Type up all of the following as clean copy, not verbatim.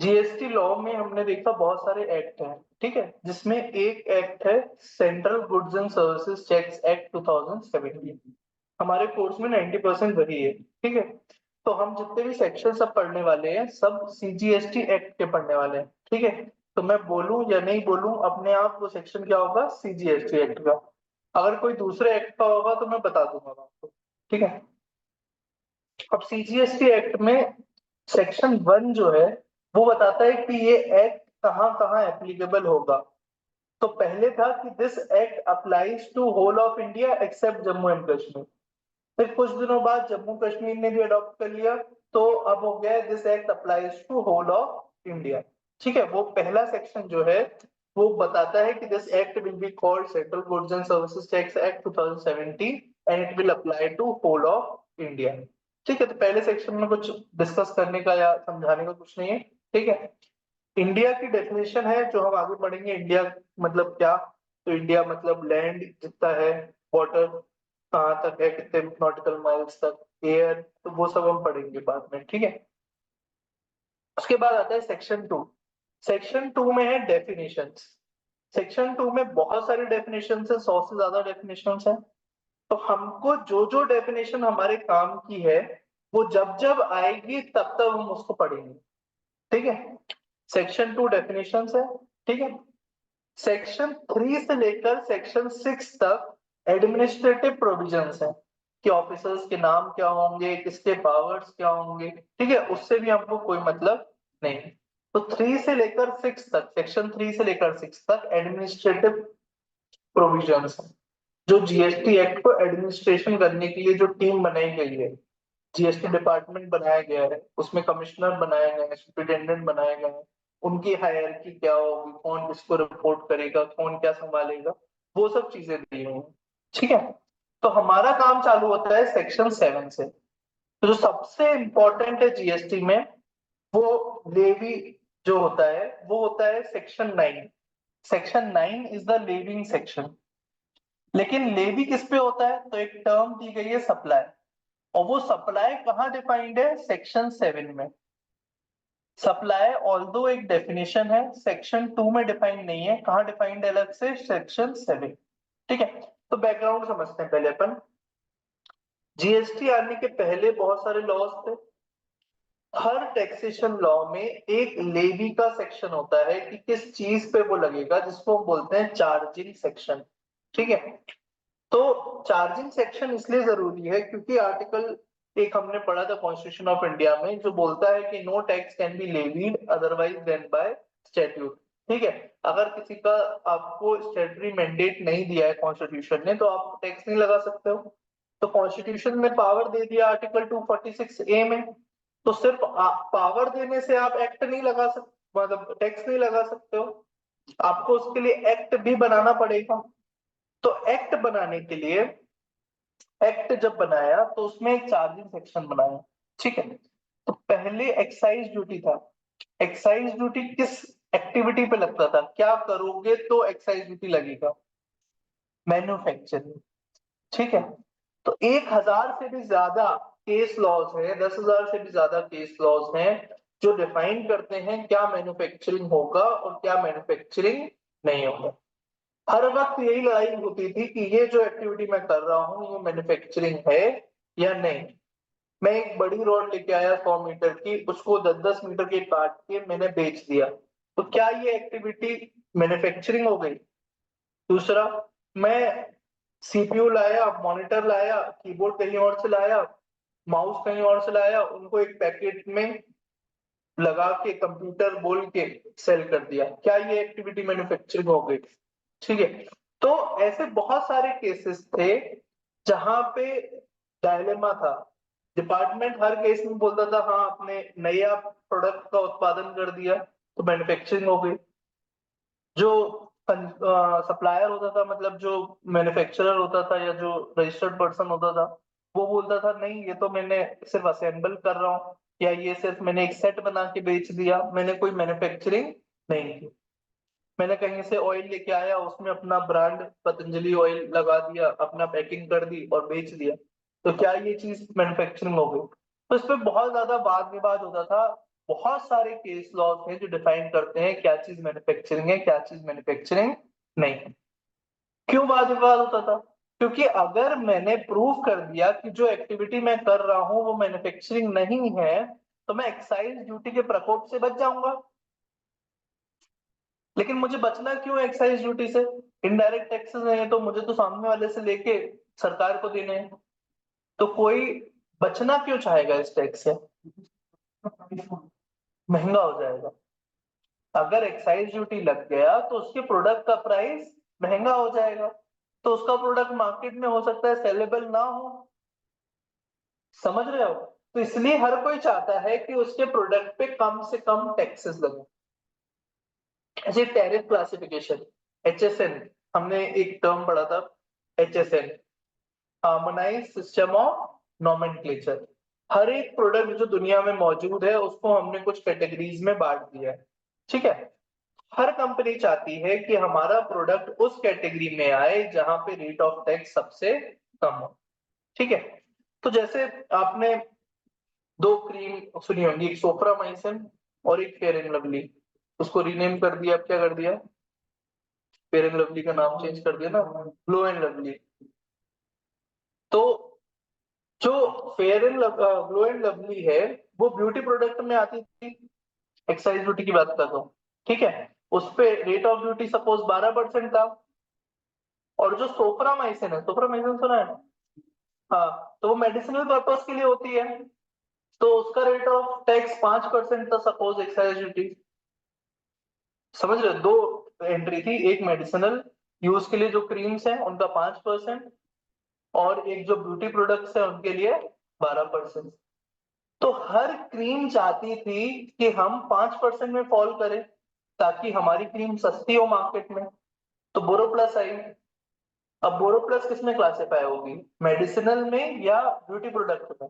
GST law में हमने देखा बहुत सारे एक्ट हैं, ठीक है, जिसमें एक एक्ट है central goods and services tax act 2017। हमारे कोर्स में 90% वही है, ठीक है। तो हम जितने भी सेक्शन सब पढ़ने वाले हैं सब सीजीएसटी एक्ट के पढ़ने वाले हैं, ठीक है। तो मैं बोलूं या नहीं बोलूं, अपने आप वो सेक्शन क्या होगा, सीजीएसटी एक्ट का। अगर कोई दूसरे एक्ट का होगा तो मैं बता दूंगा आपको, ठीक है। अब सीजीएसटी एक्ट में सेक्शन 1 जो है वो बताता है कि ये एक्ट कहाँ कहाँ एप्लीकेबल होगा। तो पहले था कि this act applies to whole of India except Jammu and Kashmir. फिर कुछ दिनों बाद जम्मू कश्मीर ने भी अडॉप्ट कर लिया, तो अब हो गया this act applies to whole of India, ठीक है। वो पहला सेक्शन जो है वो बताता है कि this act will be called central goods and services tax act 2017 and it will apply to whole of India, ठीक है। तो पहले सेक्शन में कुछ डिस्कस करने का या समझाने का कुछ नहीं है, ठीक है। इंडिया की डेफिनेशन है जो हम आगे पढ़ेंगे, इंडिया मतलब क्या। तो इंडिया मतलब लैंड जितना है, वाटर कहाँ तक है, कितने नॉटिकल माइल्स तक, एयर, तो वो सब हम पढ़ेंगे बाद में, ठीक है। उसके बाद आता है सेक्शन 2। सेक्शन 2 में है डेफिनेशंस। सेक्शन 2 में बहुत सारी डेफिनेशंस है, 100 से ज्यादा डेफिनेशंस है। तो हमको जो जो डेफिनेशन हमारे काम की है वो जब जब आएगी तब तब हम उसको पढ़ेंगे, ठीक है। सेक्शन 2 डेफिनेशंस है, ठीक है। सेक्शन 3 से लेकर सेक्शन 6 तक एडमिनिस्ट्रेटिव प्रोविजंस है कि ऑफिसर्स के नाम क्या होंगे, किसके पावर्स क्या होंगे, ठीक है। उससे भी हमको कोई मतलब नहीं। तो 3 से लेकर 6 तक, सेक्शन 3 से लेकर 6 तक एडमिनिस्ट्रेटिव प्रोविजंस है, जो जीएसटी एक्ट को एडमिनिस्ट्रेशन करने के लिए जो टीम बनाई गई है। जीएसटी डिपार्टमेंट बनाया गया है, उसमें कमिश्नर बनाए गए हैं, सुप्रिटेंडेंट बनाए गए हैं। उनकी हायरार्की क्या होगी, कौन किसको रिपोर्ट करेगा, कौन क्या संभालेगा, वो सब चीजें दी हुई हैं, ठीक है। तो हमारा काम चालू होता है सेक्शन 7 से। तो जो सबसे इंपॉर्टेंट है जीएसटी में वो लेवी जो होता है वो होता है section 9। Section 9 is the levying section. लेकिन लेवी किस पे होता है, तो एक टर्म दी गई है सप्लाई। और वो सप्लाई कहाँ डिफाइंड है, सेक्शन 7 में। सप्लाई ऑल्दो एक डेफिनेशन है, सेक्शन 2 में डिफाइंड नहीं है, कहाँ डिफाइंड है अलग से, सेक्शन 7, ठीक है। तो बैकग्राउंड समझते हैं पहले अपन। जीएसटी आने के पहले बहुत सारे लॉज थे। हर टैक्सेशन लॉ में एक लेवी का सेक्शन होता है कि किस चीज पे वो लगेगा, जिसको हम बोलते हैं चार्जिंग सेक्शन, ठीक है। तो चार्जिंग सेक्शन इसलिए जरूरी है क्योंकि आर्टिकल एक हमने पढ़ा था कॉन्स्टिट्यूशन ऑफ इंडिया में, जो बोलता है कि no tax can be levied otherwise then by statute, ठीक है। अगर किसी का आपको स्टैट्यूटरी मैंडेट नहीं दिया है कॉन्स्टिट्यूशन ने तो आप टैक्स नहीं लगा सकते हो। तो कॉन्स्टिट्यूशन ने पावर दे दिया आर्टिकल 246A में। तो सिर्फ पावर देने से आप एक्ट नहीं लगा सकते, मतलब टैक्स नहीं लगा सकते हो, आपको उसके लिए एक्ट भी बनाना पड़ेगा। तो एक्ट बनाने के लिए, एक्ट जब बनाया तो उसमें एक चार्जिंग सेक्शन बनाया, ठीक है। तो पहले एक्साइज ड्यूटी था। एक्साइज ड्यूटी किस एक्टिविटी पे लगता था, क्या करोगे तो एक्साइज ड्यूटी लगेगा, मैन्युफैक्चरिंग, ठीक है। तो 1,000 से भी ज्यादा केस लॉज है, 10,000 से भी ज्यादा केस लॉज हैं जो डिफाइन करते हैं क्या मैन्युफैक्चरिंग होगा और क्या मैन्युफैक्चरिंग नहीं होगा। हर वक्त यही लड़ाई होती थी कि ये जो एक्टिविटी मैं कर रहा हूँ ये मैन्युफैक्चरिंग है या नहीं। मैं एक बड़ी रॉड लेके आया 100 मीटर की, उसको 10-10 मीटर के काट के मैंने बेच दिया, तो क्या ये एक्टिविटी मैन्युफैक्चरिंग हो गई। दूसरा, मैं सीपीयू लाया, मॉनिटर लाया, कीबोर्ड कहीं और से लाया, माउस कहीं और से लाया, उनको एक पैकेट में लगा के कंप्यूटर बोल के सेल कर दिया, क्या ये एक्टिविटी मैन्युफैक्चरिंग हो गई, ठीक है। तो ऐसे बहुत सारे केसेस थे जहां पे डायलेमा था। डिपार्टमेंट हर केस में बोलता था हाँ आपने नया प्रोडक्ट का उत्पादन कर दिया तो मैन्युफैक्चरिंग हो गई। जो सप्लायर होता था, मतलब जो मैन्युफैक्चरर होता था या जो रजिस्टर्ड पर्सन होता था, वो बोलता था नहीं ये तो मैंने सिर्फ असेंबल कर रहा हूँ, या ये सिर्फ मैंने एक सेट बना के बेच दिया, मैंने कोई मैन्युफैक्चरिंग नहीं की। मैंने कहीं से ऑयल लेके आया, उसमें अपना ब्रांड पतंजलि ऑयल लगा दिया, अपना पैकिंग कर दी और बेच दिया, तो क्या ये चीज मैन्युफैक्चरिंग हो गई। तो इस पे बहुत ज्यादा वाद विवाद होता था। बहुत सारे केस लॉज हैं जो डिफाइन करते हैं क्या चीज मैन्युफैक्चरिंग है, क्या चीज मैन्युफैक्चरिंग नहीं है। क्यों वाद विवाद होता था? क्योंकि अगर मैंने प्रूव कर दिया कि जो एक्टिविटी मैं कर रहा हूं वो मैन्युफैक्चरिंग नहीं है, तो मैं एक्साइज ड्यूटी के प्रकोप से बच जाऊंगा। लेकिन मुझे बचना क्यों है एक्साइज ड्यूटी से? इनडायरेक्ट टैक्सेस हैं तो मुझे तो सामने वाले से लेके सरकार को देने हैं, तो कोई बचना क्यों चाहेगा इस टैक्स से? महंगा हो जाएगा। अगर एक्साइज ड्यूटी लग गया तो उसके प्रोडक्ट का प्राइस महंगा हो जाएगा, तो उसका प्रोडक्ट मार्केट में हो सकता है सेलेबल ना हो। समझ रहे हो? तो इसलिए हर कोई चाहता है कि उसके प्रोडक्ट पे कम से कम टैक्सेस लगे। ऐसे टैरिफ क्लासिफिकेशन, एचएसएन, हमने एक टर्म पढ़ा था, HSN, harmonize system of nomenclature. हर एक प्रोडक्ट जो दुनिया में मौजूद है उसको हमने कुछ कैटेगरीज में बांट दिया है। ठीक है? हर कंपनी चाहती है कि हमारा प्रोडक्ट उस कैटेगरी में आए जहां पे रेट ऑफ टैक्स सबसे कम हो। ठीक है? तो जैसे आपने दो क्रीम सुनी होंगी, एक सोफ्रामाइसिन और एक फेयर एंड लवली। उसको रीनेम कर दिया, अब क्या कर दिया? फेयर एंड लवली का नाम चेंज कर दिया ना, ग्लो एंड लवली। तो जो fair and glow and lovely है वो ब्यूटी प्रोडक्ट में आती थी, एक्साइज ड्यूटी की बात कर रहा हूँ। ठीक है? उस पे रेट ऑफ ड्यूटी सपोज 12% था। और जो सोफ्रामाइसिन है, सोफ्रामाइसिन सुना है? हाँ, तो वो मेडिसिनल पर्पस के लिए होती है, तो उसका रेट ऑफ टैक्स 5% था सपोज, एक्साइज ड्यूटी। समझ रहे हो? दो एंट्री थी, एक मेडिसिनल यूज के लिए जो क्रीम्स हैं उनका 5%, और एक जो ब्यूटी प्रोडक्ट्स है उनके लिए 12%। तो हर क्रीम चाहती थी कि हम 5% में फॉल करें ताकि हमारी क्रीम सस्ती हो मार्केट में। तो बोरोप्लस आई। अब बोरोप्लस किसमें क्लासिफाई होगी, मेडिसिनल में या ब्यूटी प्रोडक्ट में?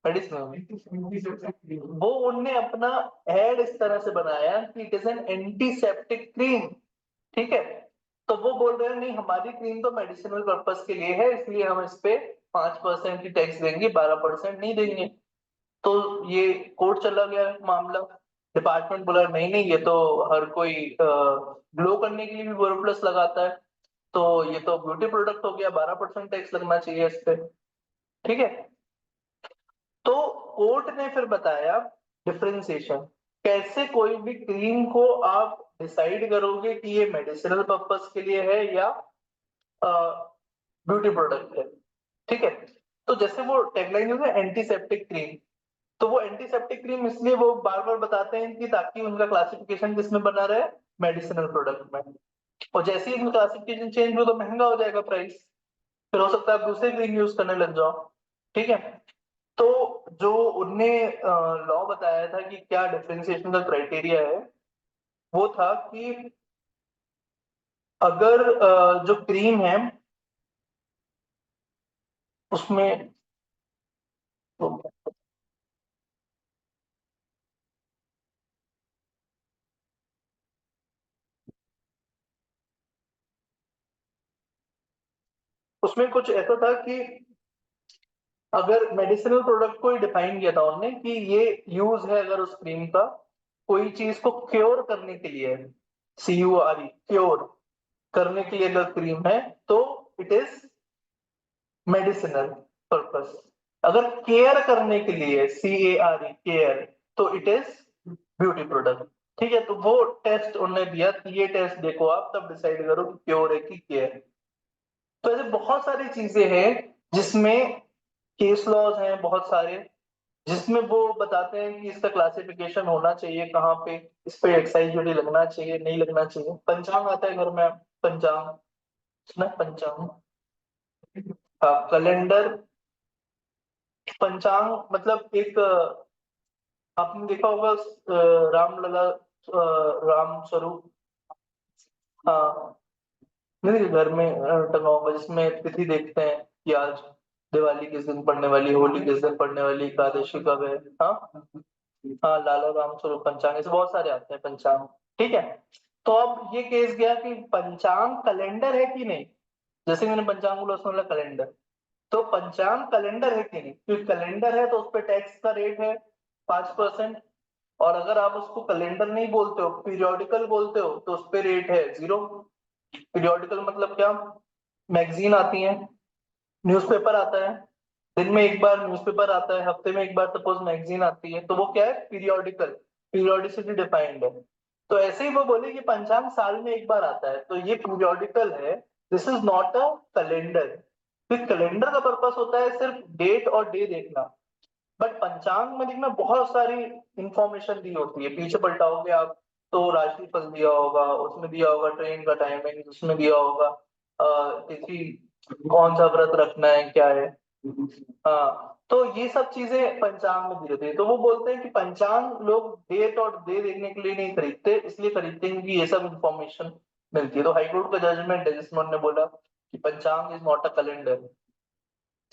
मेडिसिनल। वो उनने अपना एड इस तरह से बनाया कि it is an antiseptic cream. ठीक है? तो वो बोल रहे हैं नहीं, हमारी क्रीम तो मेडिसिनल पर्पस के लिए है, इसलिए हम इस पे 5% की टैक्स देंगे, 12% नहीं देंगे। तो ये कोर्ट चला गया मामला। डिपार्टमेंट बोला नहीं नहीं, ये तो हर कोई ग्लो करने के लिए भी बोरोप्लस लगाता है, तो ये तो ब्यूटी प्रोडक्ट हो गया, 12% टैक्स लगना चाहिए इस पे। ठीक है? तो कोर्ट ने फिर बताया डिफरेंशिएशन, कैसे कोई भी क्रीम को आप डिसाइड करोगे कि ये मेडिसिनल पर्पस के लिए है या ब्यूटी प्रोडक्ट है। ठीक है? तो जैसे वो टैगलाइन है एंटीसेप्टिक क्रीम, तो वो एंटीसेप्टिक क्रीम इसलिए वो बार बार बताते हैं कि ताकि उनका क्लासिफिकेशन किसमें बना रहे, मेडिसिनल प्रोडक्ट में। और जैसे ही इनका क्लासिफिकेशन चेंज हो तो महंगा हो जाएगा प्राइस, फिर हो सकता है आप दूसरे क्रीम यूज करने लग जाओ। ठीक है? तो जो उनने लॉ बताया था कि क्या डिफरेंशिएशन का क्राइटेरिया है, वो था कि अगर जो क्रीम है उसमें, उसमें कुछ ऐसा था कि अगर मेडिसिनल प्रोडक्ट को ही डिफाइन किया था उन्होंने कि ये यूज है अगर उस क्रीम का कोई चीज को क्योर करने के लिए, CURE, क्योर करने के लिए अगर क्रीम है तो इट इज मेडिसिनल पर्पस। अगर केयर करने के लिए, CARE, केयर, तो इट इज ब्यूटी प्रोडक्ट। ठीक है? तो वो टेस्ट उन्होंने दिया कि ये टेस्ट देखो आप, तब डिसाइड करो कि क्योर है कि केयर। तो ऐसे बहुत सारी चीजें हैं जिसमें केस लॉज हैं बहुत सारे, जिसमें वो बताते हैं कि इसका क्लासिफिकेशन होना चाहिए कहाँ पे, इस पे एक्साइज ड्यूटी लगना चाहिए नहीं लगना चाहिए। पंचांग आता है घर में? पंचांग सुना है? पंचांग, कैलेंडर। पंचांग मतलब एक आपने देखा होगा रामलला, राम स्वरूप, हाँ, नहीं घर में टंगा होगा जिसमें तिथि देखते हैं कि आज दिवाली किस दिन पड़ने वाली, होली किस दिन पड़ने वाली, एकादशी कब है। हाँ हाँ, लाला राम स्वरूप पंचांग, ऐसे बहुत सारे आते हैं पंचांग। ठीक है? तो अब ये केस गया कि पंचांग कैलेंडर है कि नहीं। जैसे मैंने पंचांग बोला उसमें बोला कैलेंडर, तो पंचांग कैलेंडर है कि नहीं, क्योंकि कैलेंडर है तो उस पर टैक्स का रेट है 5%। और अगर आप उसको कैलेंडर नहीं बोलते हो, पीरियोडिकल बोलते हो, तो उस पे रेट है 0। पीरियोडिकल मतलब क्या? मैगजीन आती है, न्यूज़पेपर आता है, दिन में एक बार न्यूज़पेपर आता है, हफ्ते में एक बार सपोज मैगजीन आती है, तो वो क्या है? पीरियोडिकल। पीरियोडिसिटी डिफाइंड है। तो ऐसे ही वो बोले कि पंचांग साल में एक बार आता है, तो ये पीरियोडिकल है। This is not a calendar. फिर कैलेंडर का पर्पस होता है सिर्फ डेट और डे देखना, बट पंचांग में देखना बहुत सारी इंफॉर्मेशन दी होती है। पीछे पलटाओगे आप तो राशिफल दिया होगा, उसमें दिया होगा ट्रेन का टाइमिंग, उसमें दिया होगा किसी कौन सा व्रत रखना है, क्या है। हाँ, तो ये सब चीजें पंचांग में दी रहती है। तो वो बोलते हैं कि पंचांग लोग डेट और डे देखने के लिए नहीं खरीदते, इसलिए खरीदते हैं कि ये सब इंफॉर्मेशन मिलती है। तो हाईकोर्ट का जजमेंट है जिसमें उन्होंने बोला कि पंचांग इज नॉट अ कैलेंडर।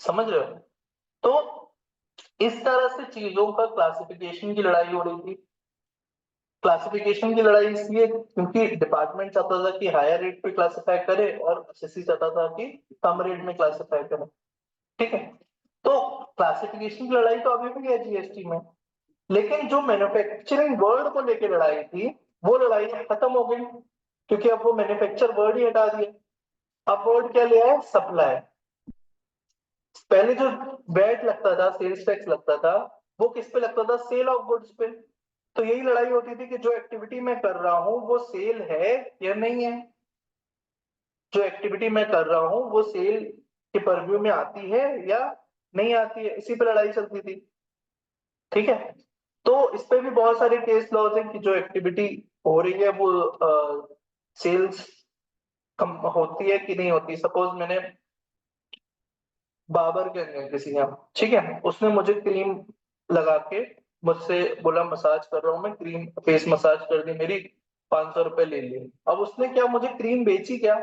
समझ रहे हो? तो इस तरह से चीजों का क्लासिफिकेशन की लड़ाई हो रही थी। क्लासिफिकेशन की लड़ाई इसलिए क्योंकि डिपार्टमेंट चाहता था कि हायर रेट पे क्लासिफाई करे और एसएससी चाहता था कि कम रेट में क्लासिफाई करे। ठीक है, तो क्लासिफिकेशन की लड़ाई तो अभी भी है जीएसटी में, लेकिन जो मैन्युफैक्चरिंग वर्ड को लेकर लड़ाई थी, वो लड़ाई खत्म हो गई, क्योंकि अब वो मैन्युफैक्चर वर्ड ही हटा दिया। अब वर्ड क्या लिया है? सप्लाई। पहले जो वैट लगता था, सेल्स टैक्स लगता था, वो किस पे लगता था? सेल ऑफ गुड्स पे। तो यही लड़ाई होती थी कि जो एक्टिविटी मैं कर रहा हूं वो सेल है या नहीं है। जो एक्टिविटी मैं कर रहा हूं वो सेल के परव्यू में आती है या नहीं आती है, इसी पे लड़ाई चलती थी। ठीक है, तो इस पे भी बहुत सारे केस लॉज हैं कि जो एक्टिविटी हो रही है वो सेल्स होती है कि नहीं होती। सपोज मैंने बाबर के अंदर किसी ने, ठीक है, उसने मुझे क्रीम लगा के मुझसे बोला मसाज कर रहा हूँ मैं, क्रीम फेस मसाज कर दी मेरी, 500 रुपए ले लिए। अब उसने क्या मुझे क्रीम बेची क्या?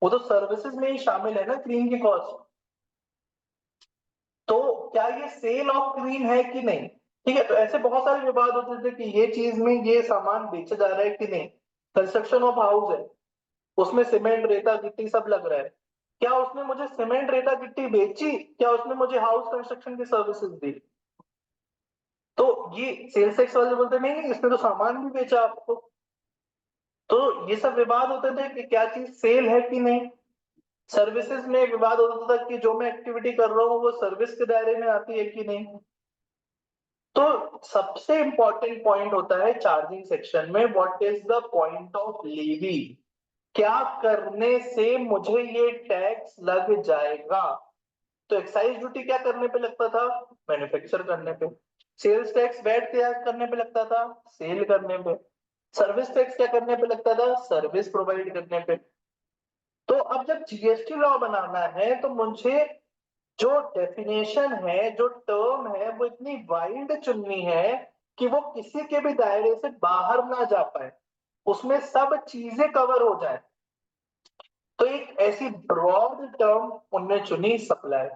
वो तो सर्विसेज में ही शामिल है ना क्रीम की कॉस्ट। तो क्या ये सेल ऑफ क्रीम है कि नहीं? ठीक है, तो ऐसे बहुत सारे विवाद होते थे कि ये चीज में ये सामान बेचा जा रहा है कि नहीं। कंस्ट्रक्शन ऑफ हाउस है, उसमें सीमेंट रेता गिट्टी सब लग रहा है, क्या उसने मुझे सीमेंट रेता गिट्टी बेची? क्या उसने मुझे हाउस कंस्ट्रक्शन की सर्विसेज दी? तो ये सेल्स टैक्स वाले बोलते नहीं नहीं, इसने तो सामान भी बेचा आपको। तो ये सब विवाद होते थे कि क्या चीज सेल है कि नहीं। सर्विसेज में विवाद होता था कि जो मैं एक्टिविटी कर रहा हूँ वो सर्विस के दायरे में आती है कि नहीं। तो सबसे इंपॉर्टेंट पॉइंट होता है चार्जिंग सेक्शन में, what is the point of levy. क्या करने से मुझे ये टैक्स लग जाएगा? तो एक्साइज ड्यूटी क्या करने पे लगता था? मैन्युफैक्चर करने पे। सेल्स टैक्स वैट तैयार करने पे लगता था, सेल करने पे। सर्विस टैक्स क्या करने पे लगता था? सर्विस प्रोवाइड करने पे। तो अब जब जीएसटी लॉ बनाना है तो मुझे जो डेफिनेशन है, जो टर्म है, वो इतनी वाइड चुननी है कि वो किसी के भी दायरे से बाहर ना जा पाए, उसमें सब चीजें कवर हो जाए। तो एक ऐसी ब्रॉड टर्म उनने चुनी, सप्लाई।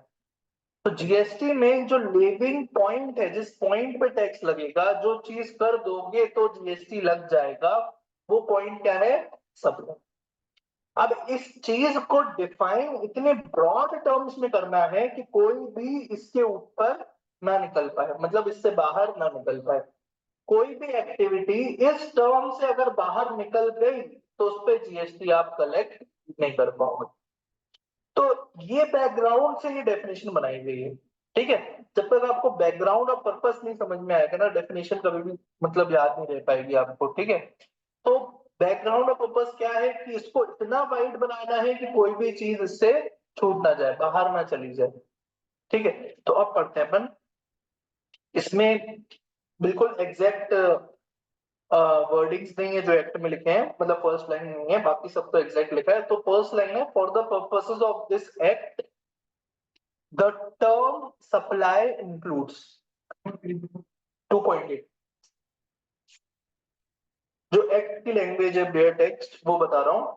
तो जीएसटी में जो लिविंग पॉइंट है, जिस पॉइंट पे टैक्स लगेगा, जो चीज कर दोगे तो जीएसटी लग जाएगा, वो पॉइंट क्या है? सप्लाई। अब इस चीज को डिफाइन इतने ब्रॉड टर्म्स में करना है कि कोई भी इसके ऊपर ना निकल पाए, मतलब इससे बाहर ना निकल पाए। कोई भी एक्टिविटी इस टर्म से अगर बाहर निकल गई तो उस पर जीएसटी आप कलेक्ट नहीं कर पाओगे। तो ये बैकग्राउंड से ये डेफिनेशन बनाई गई है। ठीक है, जब तक आपको बैकग्राउंड और पर्पस नहीं समझ में आएगा ना, डेफिनेशन कभी भी मतलब याद नहीं रह पाएगी आपको। ठीक है, तो बैकग्राउंड और पर्पस क्या है कि इसको इतना वाइड बनाना है कि कोई भी चीज इससे छूट ना जाए, बाहर ना चली जाए। ठीक है, तो अब पढ़ते हैं अपन इसमें। बिल्कुल एग्जैक्ट वर्डिंग्स नहीं है जो एक्ट में लिखे हैं, मतलब फर्स्ट लाइन नहीं है, बाकी सब तो एग्जैक्ट लिखा है। तो फर्स्ट लाइन है, for the purposes of this act the term supply includes 2.8। जो एक्ट की लैंग्वेज है बेयर टेक्स्ट, वो बता रहा हूं।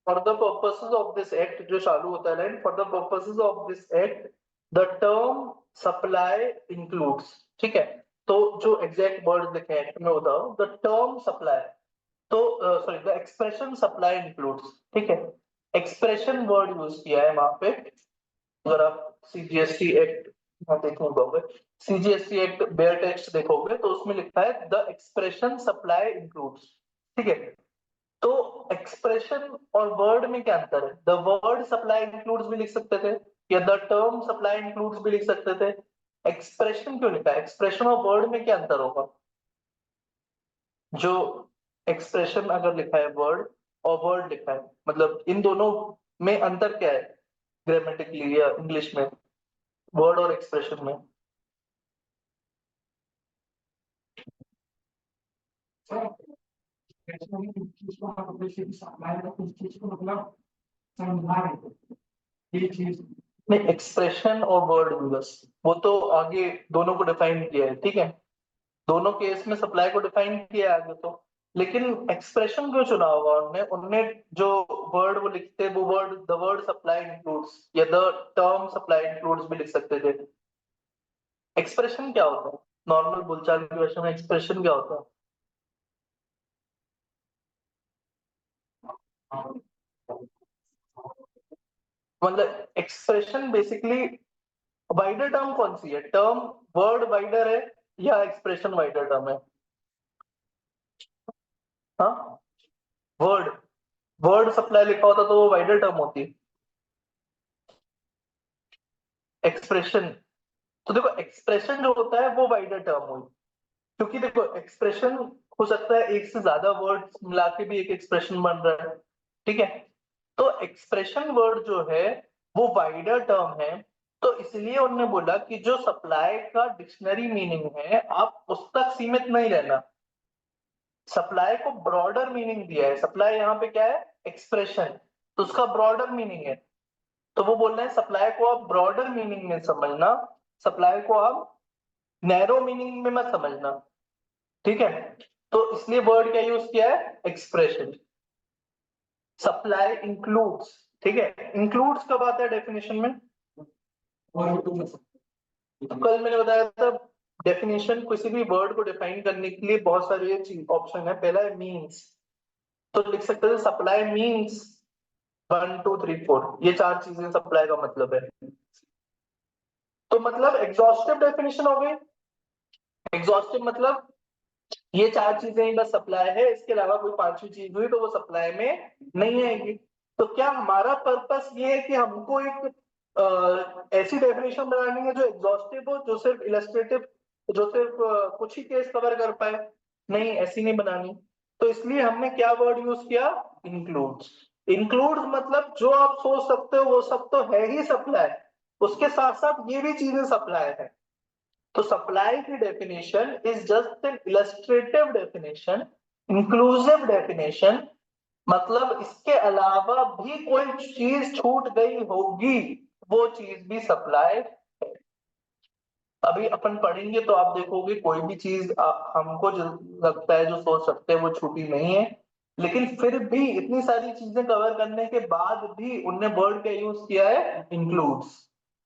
For the purposes of this act, जो चालू होता है line, for the purposes of this act the term supply includes, ठीक है। तो जो एग्जैक्ट वर्ड लिखे हैं एक्ट में बताओ, द टर्म सप्लाई, तो sorry the expression supply includes, ठीक है। एक्सप्रेशन वर्ड यूज किया है वहां पे, अगर आप सीजीएसटी एक्ट देखोगे, सीजीएसटी एक्ट बेयर टेक्स्ट देखोगे तो उसमें लिखा है द एक्सप्रेशन सप्लाई इंक्लूड्स, ठीक है। तो एक्सप्रेशन और वर्ड में क्या अंतर है? द वर्ड सप्लाई इंक्लूड्स भी लिख सकते थे, या द टर्म सप्लाई इंक्लूड्स भी लिख सकते थे। एक्सप्रेशन क्यों लिखा है? एक्सप्रेशन और वर्ड में क्या अंतर होगा? जो एक्सप्रेशन अगर लिखा है वर्ड, और वर्ड लिखा है, मतलब इन दोनों में अंतर क्या है ग्रामेटिकली या इंग्लिश में, वर्ड और एक्सप्रेशन में? नहीं, एक्सप्रेशन और वर्ड भी बस, वो तो आगे दोनों को डिफाइन किया है, ठीक है। दोनों केस में सप्लाई को डिफाइन किया है आगे तो, लेकिन एक्सप्रेशन क्यों चुना होगा उनने? उनने जो वर्ड वो लिखते, वो word the word supply includes या द टर्म सप्लाई इंक्लूड्स भी लिख सकते थे। एक्सप्रेशन क्या होता है नॉर्मल बोलचाल की भाषा में? एक्सप्रेशन क्या होता है? मतलब एक्सप्रेशन बेसिकली, वाइडर टर्म कौन सी है? टर्म वर्ड वाइडर है या एक्सप्रेशन वाइडर टर्म है? हाँ, वर्ड, वर्ड सप्लाई लिखा होता तो वो वाइडर टर्म होती। एक्सप्रेशन, तो देखो एक्सप्रेशन जो होता है वो वाइडर टर्म हुई, क्योंकि देखो एक्सप्रेशन हो सकता है एक से ज्यादा वर्ड मिला के भी एक एक्सप्रेशन बन रहा है, ठीक है। तो एक्सप्रेशन वर्ड जो है वो वाइडर टर्म है, तो इसलिए उन्होंने बोला कि जो सप्लाई का डिक्शनरी मीनिंग है आप उस तक सीमित नहीं रहना। सप्लाई को ब्रॉडर मीनिंग दिया है, सप्लाई यहाँ पे क्या है? एक्सप्रेशन, तो उसका ब्रॉडर मीनिंग है। तो वो बोल रहे हैं सप्लाई को आप ब्रॉडर मीनिंग में समझना, सप्लाई को आप नैरो मीनिंग में मत समझना, ठीक है। तो इसलिए वर्ड क्या यूज किया है? एक्सप्रेशन। सप्लाई इंक्लूड्स, ठीक है। इंक्लूड्स कब आता है डेफिनेशन में? तो कल मैंने बताया था डेफिनेशन, किसी भी वर्ड को डिफाइन करने के लिए बहुत सारे ऑप्शन है। पहला है मीन्स, तो लिख सकते थे सप्लाई मीन्स 1 2 3 4, ये चार चीजें सप्लाई का मतलब है। तो मतलब एग्जॉस्टिव डेफिनेशन हो गई। एग्जॉस्टिव मतलब ये चार चीजें ही बस सप्लाई है, इसके अलावा कोई पांचवी चीज हुई तो वो सप्लाई में नहीं आएगी। तो क्या हमारा पर्पस ये है कि हमको एक ऐसी डेफिनेशन बनानी है जो एग्जॉस्टिव हो, जो सिर्फ इलस्ट्रेटिव, जो सिर्फ कुछ ही केस कवर कर पाए? नहीं, ऐसी नहीं बनानी। तो इसलिए हमने क्या वर्ड यूज किया? इंक्लूड्स। इंक्लूड्स मतलब जो आप सोच सकते हो वो सब तो है ही सप्लाई, उसके साथ साथ ये भी चीजें सप्लाई है। तो सप्लाई की definition is just an illustrative definition, inclusive definition, मतलब इसके अलावा भी कोई चीज छूट गई होगी वो चीज भी सप्लाई है। अभी अपन पढ़ेंगे तो आप देखोगे कोई भी चीज हमको जो लगता है, जो सोच सकते हैं वो छूटी नहीं है, लेकिन फिर भी इतनी सारी चीजें कवर करने के बाद भी उनने वर्ड का यूज किया है इंक्लूड्स,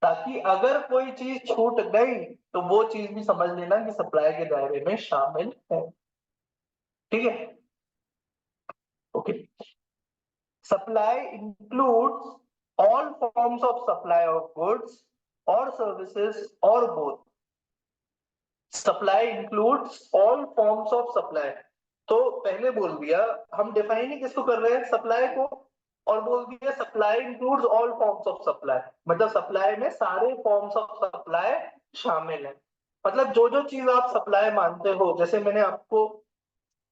ताकि अगर कोई चीज छूट गई तो वो चीज भी समझ लेना कि सप्लाई के दायरे में शामिल है, ठीक है। Okay, supply includes all forms of supply of goods और सर्विसेज और both. Supply includes all forms of supply, तो पहले बोल दिया, हम डिफाइन ही किसको कर रहे हैं? सप्लाई को। और बोल दिया supply includes all forms of supply, मतलब सप्लाई में सारे फॉर्म्स ऑफ सप्लाई शामिल है। मतलब जो जो चीज आप सप्लाई मानते हो, जैसे मैंने आपको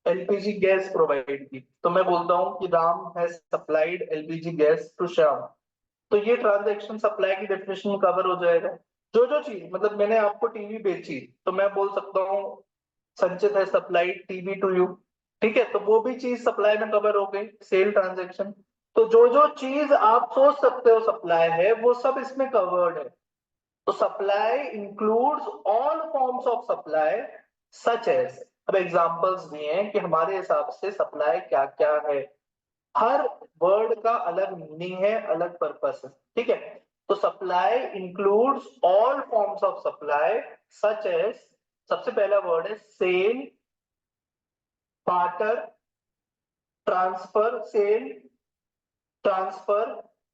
एलपीजी गैस प्रोवाइड की, तो मैं बोलता हूँ कि Ram has supplied LPG gas to Shyam, तो ये ट्रांजैक्शन सप्लाई की डेफिनेशन में कवर हो जाएगा। जो जो चीज, मतलब मैंने आपको टीवी बेची तो मैं बोल सकता हूँ संचित है सप्लाइड टीवी टू यू, ठीक है। तो वो भी चीज सप्लाई में कवर हो गई, सेल ट्रांजैक्शन। तो जो जो चीज आप सोच सकते हो सप्लाई है वो सब इसमें कवर्ड है। तो supply includes all forms of supply such as, अब एग्जांपल्स दिए हैं कि हमारे हिसाब से सप्लाई क्या क्या है। हर वर्ड का अलग मीनिंग है, अलग पर्पस है, ठीक है। तो supply includes all forms of supply such as, सबसे पहला वर्ड है sale, barter, transfer, sale, transfer,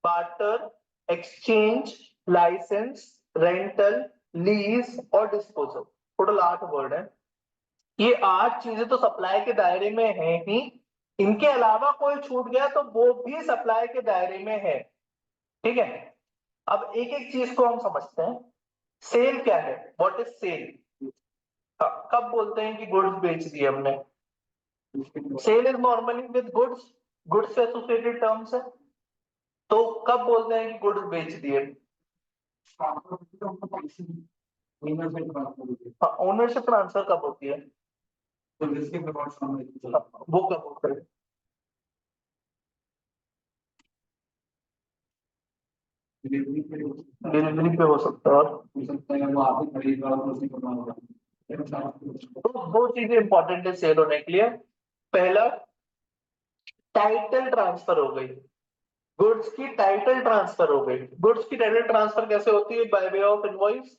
barter, exchange, licence, rental, lease और डिस्पोजल। टोटल 8 वर्ड है। ये 8 चीजें तो सप्लाई के दायरे में है ही, इनके अलावा कोई छूट गया तो वो भी सप्लाई के दायरे में है, ठीक है। अब एक एक चीज को हम समझते हैं। सेल क्या है, व्हाट इज सेल? कब बोलते हैं कि गुड्स बेच दिए हमने? Sale is normally with goods, goods से एसोसिएटेड टर्म्स है। तो कब बोलते हैं कि गुड्स बेच दिए? ओनरशिप ट्रांसफर कब होती है? वो कब होता है? डिलीवरी पे हो सकता है, और तो दो चीजें इंपॉर्टेंट है सेल होने के लिए। पहला, टाइटल ट्रांसफर हो गई, गुड्स की टाइटल ट्रांसफर हो गई। गुड्स की टाइटल ट्रांसफर कैसे होती है? By way of invoice.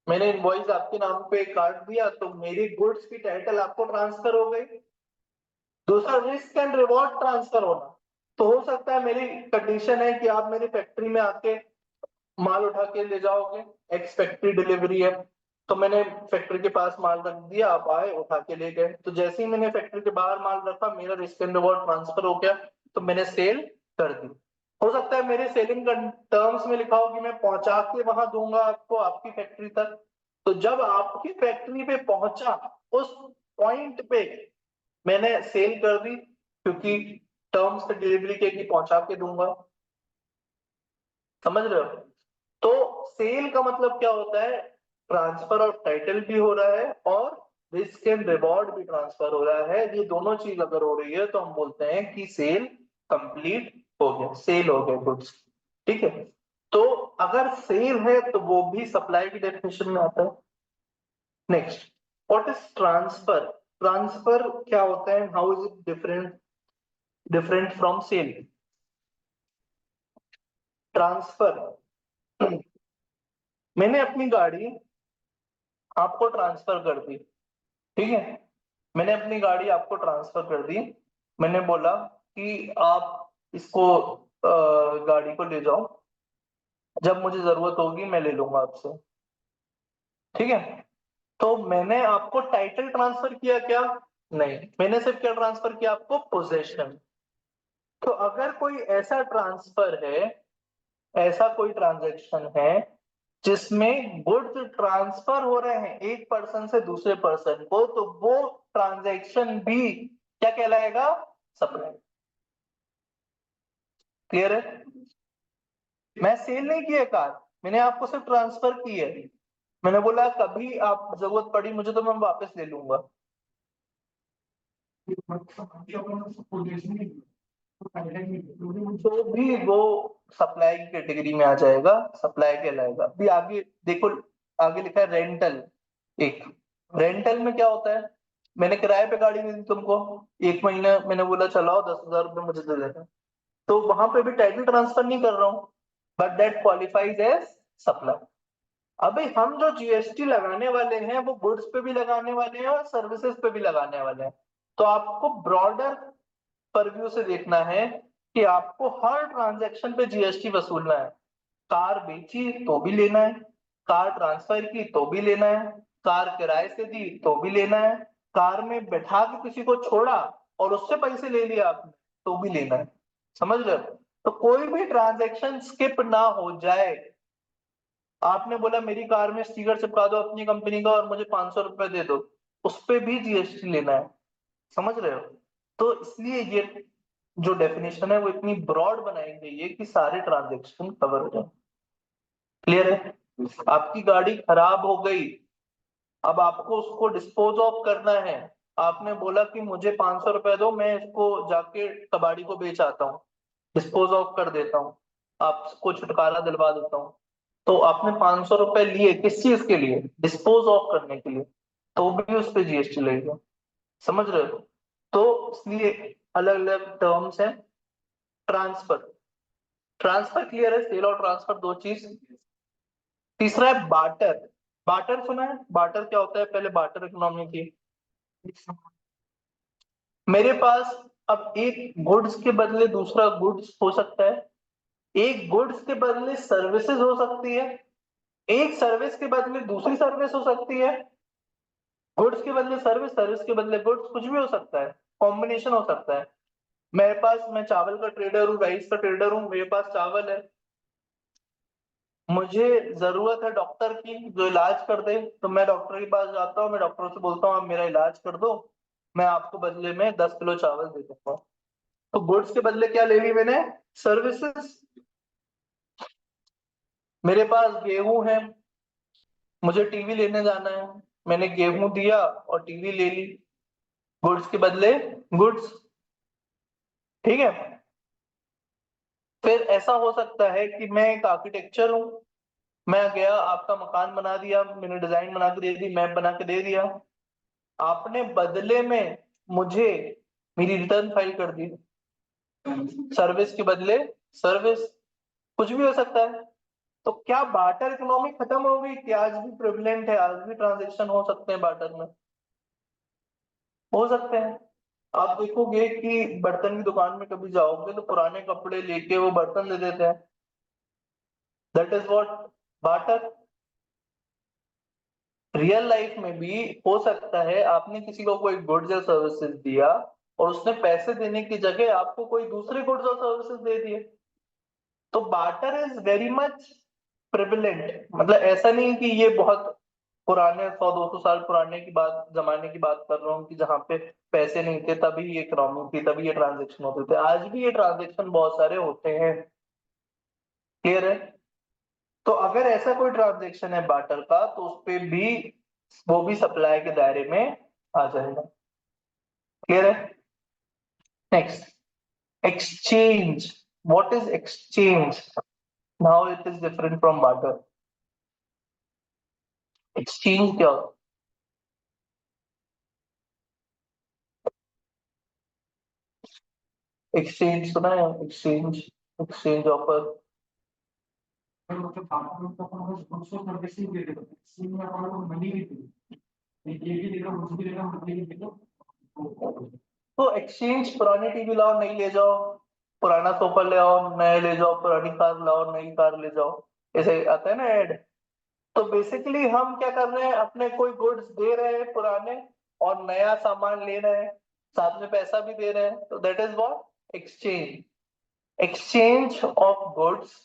मैंने इनवॉइस आपके नाम पे काट दिया तो मेरी गुड्स की टाइटल आपको ट्रांसफर हो गई। दूसरा, रिस्क एंड रिवॉर्ड ट्रांसफर होना। तो हो सकता है मेरी कंडीशन है कि आप मेरी फैक्ट्री में आके माल उठा के ले जाओगे, एक्स फैक्ट्री डिलीवरी है, तो मैंने फैक्ट्री के पास माल रख दिया, आप आए उठा के ले गए, तो जैसे ही मैंने फैक्ट्री के बाहर माल रखा मेरा रिस्क एंड रिवॉर्ड ट्रांसफर हो गया, तो मैंने सेल कर दी। हो सकता है मेरे सेलिंग टर्म्स में लिखा हो कि मैं पहुंचा के वहां दूंगा आपको आपकी फैक्ट्री तक। तो जब आपकी फैक्ट्री पे पहुंचा, उस पॉइंट पे मैंने सेल कर दी, क्योंकि टर्म्स पे डिलीवरी के कि पहुंचा के दूंगा। समझ रहे हो? तो सेल का मतलब क्या होता है? ट्रांसफर ऑफ टाइटल भी हो रहा है और रिस्क एंड रिवॉर्ड भी ट्रांसफर हो रहा है। ये दोनों चीज अगर हो रही है तो हम बोलते हैं कि सेल कंप्लीट हो गया, सेल हो गया गुड्स, ठीक है। तो अगर सेल है तो वो भी सप्लाई की डेफिनेशन में आता है। Next, what is transfer? Transfer क्या होता है? How is it different different from sale? Transfer, मैंने अपनी गाड़ी आपको ट्रांसफर कर दी, ठीक है। मैंने अपनी गाड़ी आपको ट्रांसफर कर दी। मैंने बोला कि आप इसको गाड़ी को ले जाओ, जब मुझे जरूरत होगी मैं ले लूंगा आपसे, ठीक है। तो मैंने आपको टाइटल ट्रांसफर किया क्या? नहीं, मैंने सिर्फ क्या ट्रांसफर किया? आपको पोजेशन। तो अगर कोई ऐसा ट्रांसफर है, ऐसा कोई ट्रांजैक्शन है जिसमें गुड्स ट्रांसफर हो रहे हैं एक पर्सन से दूसरे पर्सन को, तो वो ट्रांजैक्शन भी क्या कहलाएगा? सप्लाई। क्लियर है? मैं सेल नहीं किया कार, मैंने आपको सिर्फ ट्रांसफर की है। मैंने बोला कभी आप जरूरत पड़ी मुझे तो मैं वापस ले लूंगा। तो भी वो सप्लाई की कैटेगरी में आ जाएगा, सप्लाई कहलाएगा। अभी आगे देखो, आगे लिखा है रेंटल। एक, रेंटल में क्या होता है? मैंने किराए पे गाड़ी दी थी तुमको, एक महीना मैंने बोला चलाओ, 10,000 रुपये मुझे दे देना, तो वहां पे भी टाइटल ट्रांसफर नहीं कर रहा हूँ, but that qualifies as supply. अभी हम जो जीएसटी लगाने वाले हैं वो गुड्स पे भी लगाने वाले हैं और सर्विसेज पे भी लगाने वाले हैं। तो आपको ब्रॉडर परव्यू से देखना है कि आपको हर ट्रांजैक्शन पे जीएसटी वसूलना है। कार बेची तो भी लेना है, कार ट्रांसफर की तो भी लेना है, कार किराए से दी तो भी लेना है, कार में बैठा के किसी को छोड़ा और उससे पैसे ले लिया आपने तो भी लेना है। समझ रहे हो? तो कोई भी ट्रांजैक्शन स्किप ना हो जाए। आपने बोला मेरी कार में स्टिकर चिपका दो अपनी कंपनी का और मुझे 500 रुपए दे दो, उस पे भी जीएसटी लेना है। समझ रहे हो? तो इसलिए ये जो डेफिनेशन है वो इतनी ब्रॉड बनाई गई है कि सारे ट्रांजेक्शन कवर हो जाए। क्लियर है? आपकी गाड़ी खराब हो गई, अब आपको उसको डिस्पोज ऑफ करना है। आपने बोला कि मुझे 500 रुपए दो, मैं इसको जाके कबाड़ी को बेच आता हूँ, डिस्पोज ऑफ कर देता हूँ, आपको छुटकारा दिलवा देता हूँ। तो आपने 500 रुपए लिए किस चीज के लिए? डिस्पोज ऑफ करने के लिए, तो भी उस पर जीएसटी लगेगा। समझ रहे हो? तो इसलिए अलग अलग टर्म्स हैं, ट्रांसफर, ट्रांसफर क्लियर है, सेल और ट्रांसफर दो चीज। तीसरा है बार्टर। बार्टर सुना है? बार्टर क्या होता है? पहले बार्टर इकोनॉमी की। मेरे पास अब एक गुड्स के बदले दूसरा गुड्स हो सकता है, एक गुड्स के बदले सर्विसेज हो सकती है, एक सर्विस के बदले दूसरी सर्विस हो सकती है, गुड्स के बदले सर्विस, सर्विस के बदले गुड्स, कुछ भी हो सकता है, कॉम्बिनेशन हो सकता है। मेरे पास, मैं चावल का ट्रेडर हूँ, राइस का ट्रेडर हूँ, मेरे पास चावल है, मुझे जरूरत है डॉक्टर की जो इलाज कर दे, तो मैं डॉक्टर के पास जाता हूँ, मैं डॉक्टर से बोलता हूँ आप मेरा इलाज कर दो, मैं आपको बदले में 10 किलो चावल दे दूंगा। तो गुड्स के बदले क्या ले ली मैंने? सर्विसेज। मेरे पास गेहूं है, मुझे टीवी लेने जाना है, मैंने गेहूं दिया और टीवी ले ली, गुड्स के बदले गुड्स। ठीक है। फिर ऐसा हो सकता है कि मैं एक आर्किटेक्चर हूँ, मैं गया आपका मकान बना दिया, मैंने डिजाइन बना के दे दी, मैप बना के दे दिया, आपने बदले में मुझे मेरी रिटर्न फाइल कर दी, सर्विस के बदले सर्विस, कुछ भी हो सकता है। तो क्या बार्टर इकोनॉमी खत्म हो गई? कि आज भी प्रेवलेंट है, आज भी ट्रांजेक्शन हो सकते हैं बार्टर में? हो सकते हैं। आप देखोगे कि बर्तन की दुकान में कभी जाओगे तो पुराने कपड़े लेके वो बर्तन दे देते हैं, that is what barter. Real life में भी हो सकता है आपने किसी को कोई गुड्स या सर्विसेज दिया और उसने पैसे देने की जगह आपको कोई दूसरे गुड्स और सर्विसेज दे दिए। तो barter is very much prevalent, मतलब ऐसा नहीं कि ये बहुत पुराने 100-200 साल पुराने की बात, जमाने की बात कर रहा हूँ कि जहाँ पे पैसे नहीं थे तभी ये इकोनॉमी थी, तभी ये ट्रांजेक्शन होते थे, आज भी ये ट्रांजेक्शन बहुत सारे होते हैं। क्लियर है? तो अगर ऐसा कोई ट्रांजेक्शन है बार्टर का तो उस पे भी, वो भी सप्लाई के दायरे में आ जाएगा। क्लियर है? Next, exchange. What is exchange? Now it is different from barter. Exchange क्या होता है? एक्सचेंज सुना है? Exchange, exchange offer. तो एक्सचेंज, पुरानी टीवी लाओ नई ले जाओ, पुराना सोफा ले आओ नया ले जाओ, पुरानी कार लाओ नई कार ले जाओ, ऐसे आता है ना ऐड। तो बेसिकली हम क्या कर रहे हैं, अपने कोई गुड्स दे रहे हैं पुराने और नया सामान ले रहे हैं, साथ में पैसा भी दे रहे हैं, तो that is what exchange. Exchange of goods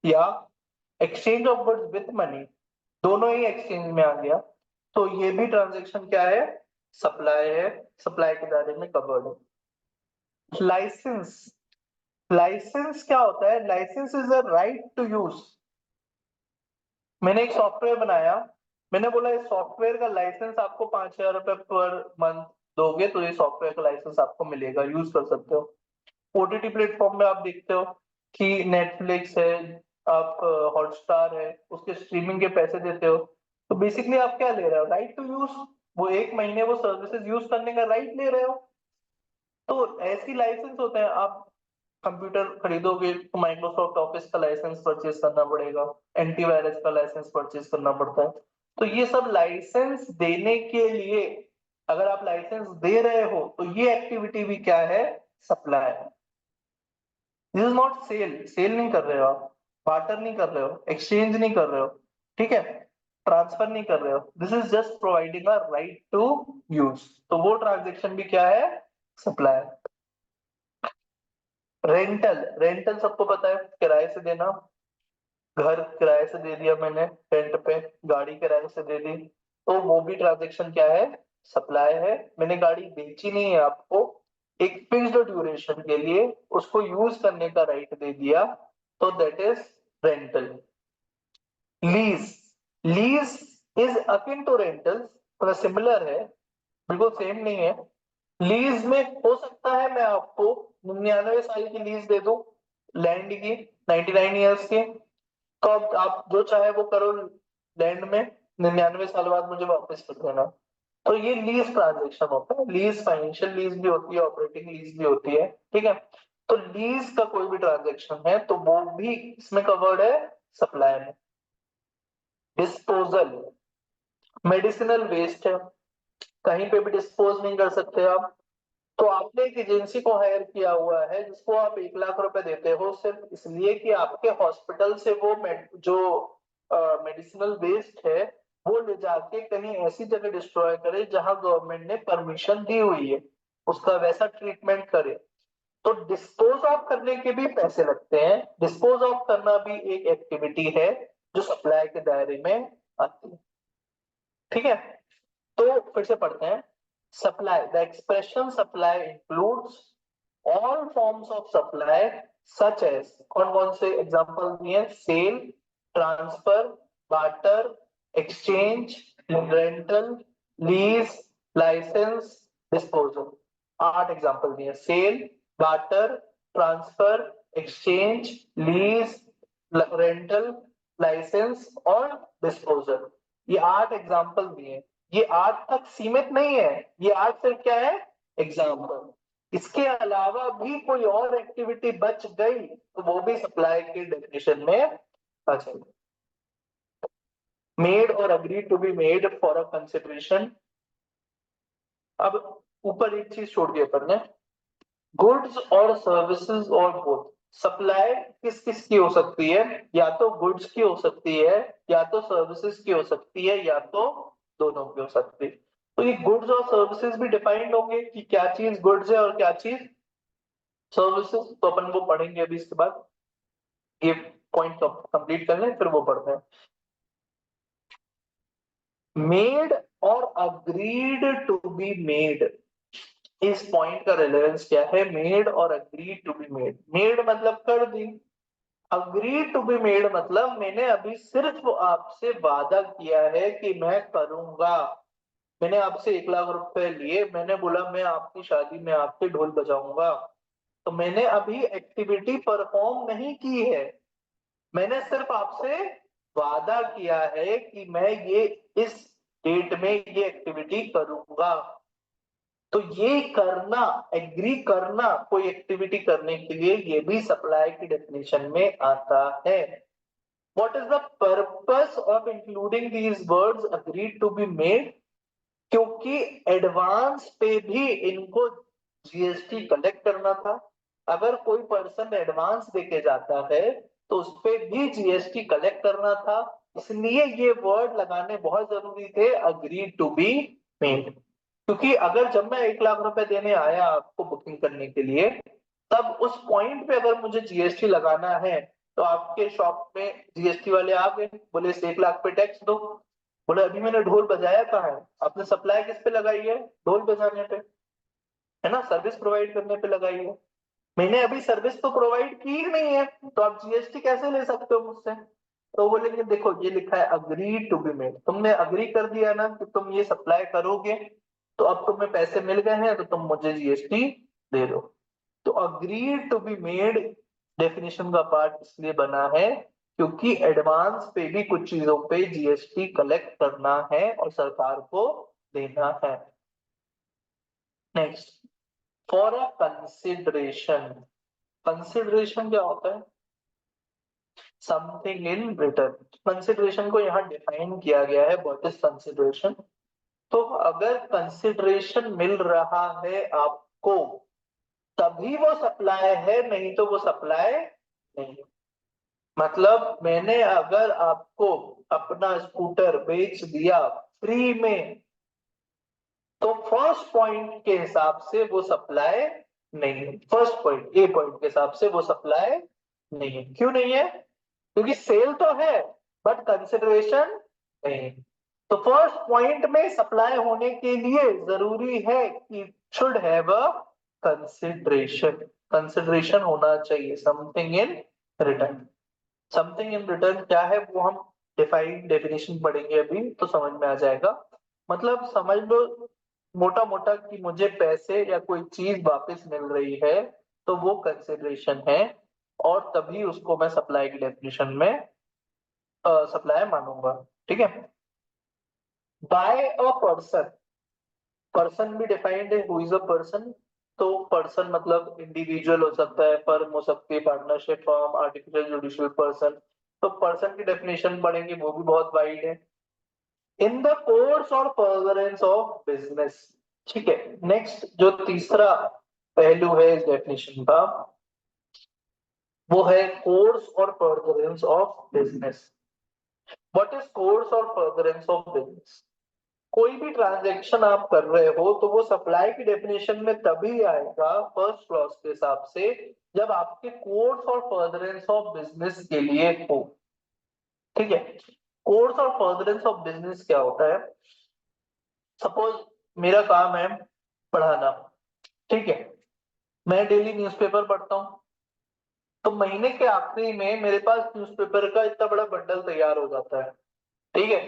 या exchange of goods with money, दोनों ही एक्सचेंज में आ गया। तो ये भी ट्रांजेक्शन क्या है? सप्लाई है, सप्लाई के दायरे में कवर्ड है। लाइसेंस, लाइसेंस क्या होता है? Licence is a right to use. मैंने एक सॉफ्टवेयर बनाया, मैंने बोला इस सॉफ्टवेयर का लाइसेंस आपको 5,000 रुपए पर मंथ दोगे तो ये सॉफ्टवेयर का लाइसेंस आपको मिलेगा, यूज कर सकते हो। ओटीटी प्लेटफॉर्म में आप देखते हो कि नेटफ्लिक्स है, आप हॉटस्टार है, उसके स्ट्रीमिंग के पैसे देते हो, तो बेसिकली आप क्या ले रहे हो? Right to use. वो एक महीने वो सर्विसेज यूज करने का राइट ले रहे हो। तो ऐसी लाइसेंस होते हैं। आप कंप्यूटर खरीदोगे तो माइक्रोसॉफ्ट ऑफिस का लाइसेंस परचेज करना पड़ेगा, एंटीवायरस का लाइसेंस परचेज करना पड़ता है। तो ये सब लाइसेंस देने के लिए, अगर आप लाइसेंस दे रहे हो तो ये एक्टिविटी भी क्या है? Supply. This is not sale, sale नहीं कर रहे हो आप, बार्टर नहीं कर रहे हो, एक्सचेंज नहीं कर रहे हो, ठीक है, ट्रांसफर नहीं कर रहे हो, this is just providing a right to use. तो वो ट्रांजेक्शन भी क्या है? सप्लाई। रेंटल, रेंटल सबको पता है, किराए से देना। घर किराए से दे दिया मैंने रेंट पे, गाड़ी किराए से दे दी, तो वो भी ट्रांजेक्शन क्या है? सप्लाई है। मैंने गाड़ी बेची नहीं है आपको, एक फिक्स्ड ड्यूरेशन के लिए उसको यूज करने का राइट दे दिया, तो that is rental. Lease, lease is akin to rental, थोड़ा सिमिलर है, बिल्कुल सेम नहीं है। लीज में हो सकता है मैं आपको 99 साल की लीज दे दूं लैंड की, 99 ईयर्स की, तो अब आप जो चाहे वो करो लैंड में, 99 साल बाद मुझे वापस कर देना। तो ये लीज ट्रांजेक्शन होता है। लीज फाइनेंशियल लीज भी होती है, ऑपरेटिंग लीज भी होती है, ठीक है। तो लीज का कोई भी ट्रांजेक्शन है तो वो भी इसमें कवर्ड है, सप्लाई में। डिस्पोजल, मेडिसिनल वेस्ट है, कहीं पे भी डिस्पोज नहीं कर सकते आप। तो आपने एक एजेंसी को हायर किया हुआ है जिसको आप 1 लाख रुपए देते हो सिर्फ इसलिए कि आपके हॉस्पिटल से वो जो मेडिसिनल वेस्ट है वो ले जाके कहीं ऐसी जगह डिस्ट्रॉय करे जहां गवर्नमेंट ने परमिशन दी हुई है, उसका वैसा ट्रीटमेंट करे। तो डिस्पोज ऑफ करने के भी पैसे लगते हैं। डिस्पोज ऑफ करना भी एक एक्टिविटी है जो सप्लाई के दायरे में आती है। ठीक है, तो फिर से पढ़ते हैं। Supply, the expression supply includes all forms of supply such as, कौन कौन से एग्जांपल दिए? Sale, transfer, barter, exchange, rental, lease, licence, disposal. 8 example दिए। Sale, barter, transfer, exchange, lease, rental, licence और डिस्पोजल। ये 8 एग्जांपल दिए। ये 8 तक सीमित नहीं है, ये 8 सिर्फ क्या है? एग्जाम्पल। इसके अलावा भी कोई और एक्टिविटी बच गई तो वो भी सप्लाई के डेफिनेशन में आ जाएगी। Made or agree to be made for a consideration. अब ऊपर एक चीज छोड़ दिया अपन ने, गुड्स और सर्विसेज और बोथ। सप्लाई किस किस की हो सकती है? या तो गुड्स की हो सकती है, या तो सर्विसेज की हो सकती है, या तो दोनों की हो सकती है। तो ये गुड्स और सर्विसेज भी डिफाइंड होंगे कि क्या चीज गुड्स है और क्या चीज सर्विसेज। तो अपन वो पढ़ेंगे अभी इसके बाद, ये पॉइंट कंप्लीट कर लें फिर वो पढ़ते हैं। Made or agreed to be made, इस पॉइंट का रेलेवेंस क्या है? Made or agree to be made. Made मतलब कर दी, अग्री टू बी मेड मतलब मैंने अभी सिर्फ आपसे वादा किया है कि मैं करूंगा। मैंने आपसे 1 लाख रुपए लिए, मैंने बोला मैं आपकी शादी में आपके ढोल बजाऊंगा। तो मैंने अभी एक्टिविटी परफॉर्म नहीं की है, मैंने सिर्फ आपसे वादा किया है कि मैं ये इस डेट में ये एक्टिविटी करूंगा। तो ये करना, एग्री करना कोई एक्टिविटी करने के लिए, ये भी सप्लाई की डेफिनेशन में आता है। What is the purpose of including these words agreed to be made? क्योंकि एडवांस पे भी इनको जीएसटी कलेक्ट करना था। अगर कोई पर्सन एडवांस देके जाता है तो उस पे भी जीएसटी कलेक्ट करना था, इसलिए ये वर्ड लगाने बहुत जरूरी थे, अग्रीड टू बी मेड। क्योंकि अगर जब मैं 1 लाख रुपए देने आया आपको बुकिंग करने के लिए, तब उस पॉइंट पे अगर मुझे जीएसटी लगाना है तो आपके शॉप में जीएसटी वाले आ गए, बोले इस 1 लाख पे टैक्स दो। बोले अभी मैंने ढोल बजाया कहाँ है? आपने सप्लाई किस पे लगाई है? ढोल बजाने पे, है ना, सर्विस प्रोवाइड करने पे लगाई है। मैंने अभी सर्विस तो प्रोवाइड की ही नहीं है, तो आप जीएसटी कैसे ले सकते हो मुझसे? तो बोलेंगे देखो ये लिखा है अग्री टू बी मेड, तुमने अग्री कर दिया ना कि तुम ये सप्लाई करोगे, तो अब तुम्हें पैसे मिल गए हैं तो तुम मुझे जीएसटी दे दो। तो agree to be made definition का पार्ट इसलिए बना है क्योंकि एडवांस पे भी कुछ चीजों पे जीएसटी कलेक्ट करना है और सरकार को देना है। Next, for a consideration. Consideration क्या होता है? Something in return. कंसिडरेशन को यहाँ डिफाइन किया गया है, व्हाट इज कंसिडरेशन। तो अगर कंसिडरेशन मिल रहा है आपको तभी वो सप्लाई है, नहीं तो वो सप्लाई नहीं। मतलब मैंने अगर आपको अपना स्कूटर बेच दिया फ्री में तो फर्स्ट पॉइंट के हिसाब से वो सप्लाई नहीं है। फर्स्ट पॉइंट, ए पॉइंट के हिसाब से वो सप्लाई नहीं है। क्यों नहीं है? क्योंकि सेल तो है बट कंसिडरेशन नहीं है। तो फर्स्ट पॉइंट में सप्लाई होने के लिए जरूरी है कि should have a consideration. Consideration होना चाहिए, something in return. Something in return क्या है वो हम डिफाइन डेफिनेशन पढ़ेंगे अभी तो समझ में आ जाएगा। मतलब समझ लो मोटा मोटा कि मुझे पैसे या कोई चीज वापस मिल रही है तो वो कंसिडरेशन है, और तभी उसको मैं सप्लाई की डेफिनेशन में सप्लाई मानूंगा। ठीक है। बाय अ पर्सन, पर्सन भी डिफाइंड है, हु इज अ पर्सन? तो पर्सन मतलब इंडिविजुअल हो सकता है, फर्म हो सकती है, partnership firm, artificial judicial person. तो पर्सन की डेफिनेशन पढ़ेंगे, वो भी बहुत वाइड है। इन द कोर्स और फर्दरेंस ऑफ बिजनेस। ठीक है, नेक्स्ट जो तीसरा पहलू है इस डेफिनेशन का, वो है कोर्स और furtherance of business. What is course और फर्दरेंस ऑफ बिजनेस? कोई भी ट्रांजैक्शन आप कर रहे हो तो वो सप्लाई की डेफिनेशन में तभी आएगा फर्स्ट क्लॉज के हिसाब से, जब आपके कोर्स और फर्दरेंस ऑफ बिजनेस के लिए हो। ठीक है, कोर्स और फर्दरेंस ऑफ बिजनेस क्या होता है? सपोज मेरा काम है पढ़ाना, ठीक है, मैं डेली न्यूज़पेपर पढ़ता हूँ, तो महीने के आखिरी में मेरे पास न्यूज़पेपर का इतना बड़ा बंडल तैयार हो जाता है। ठीक है,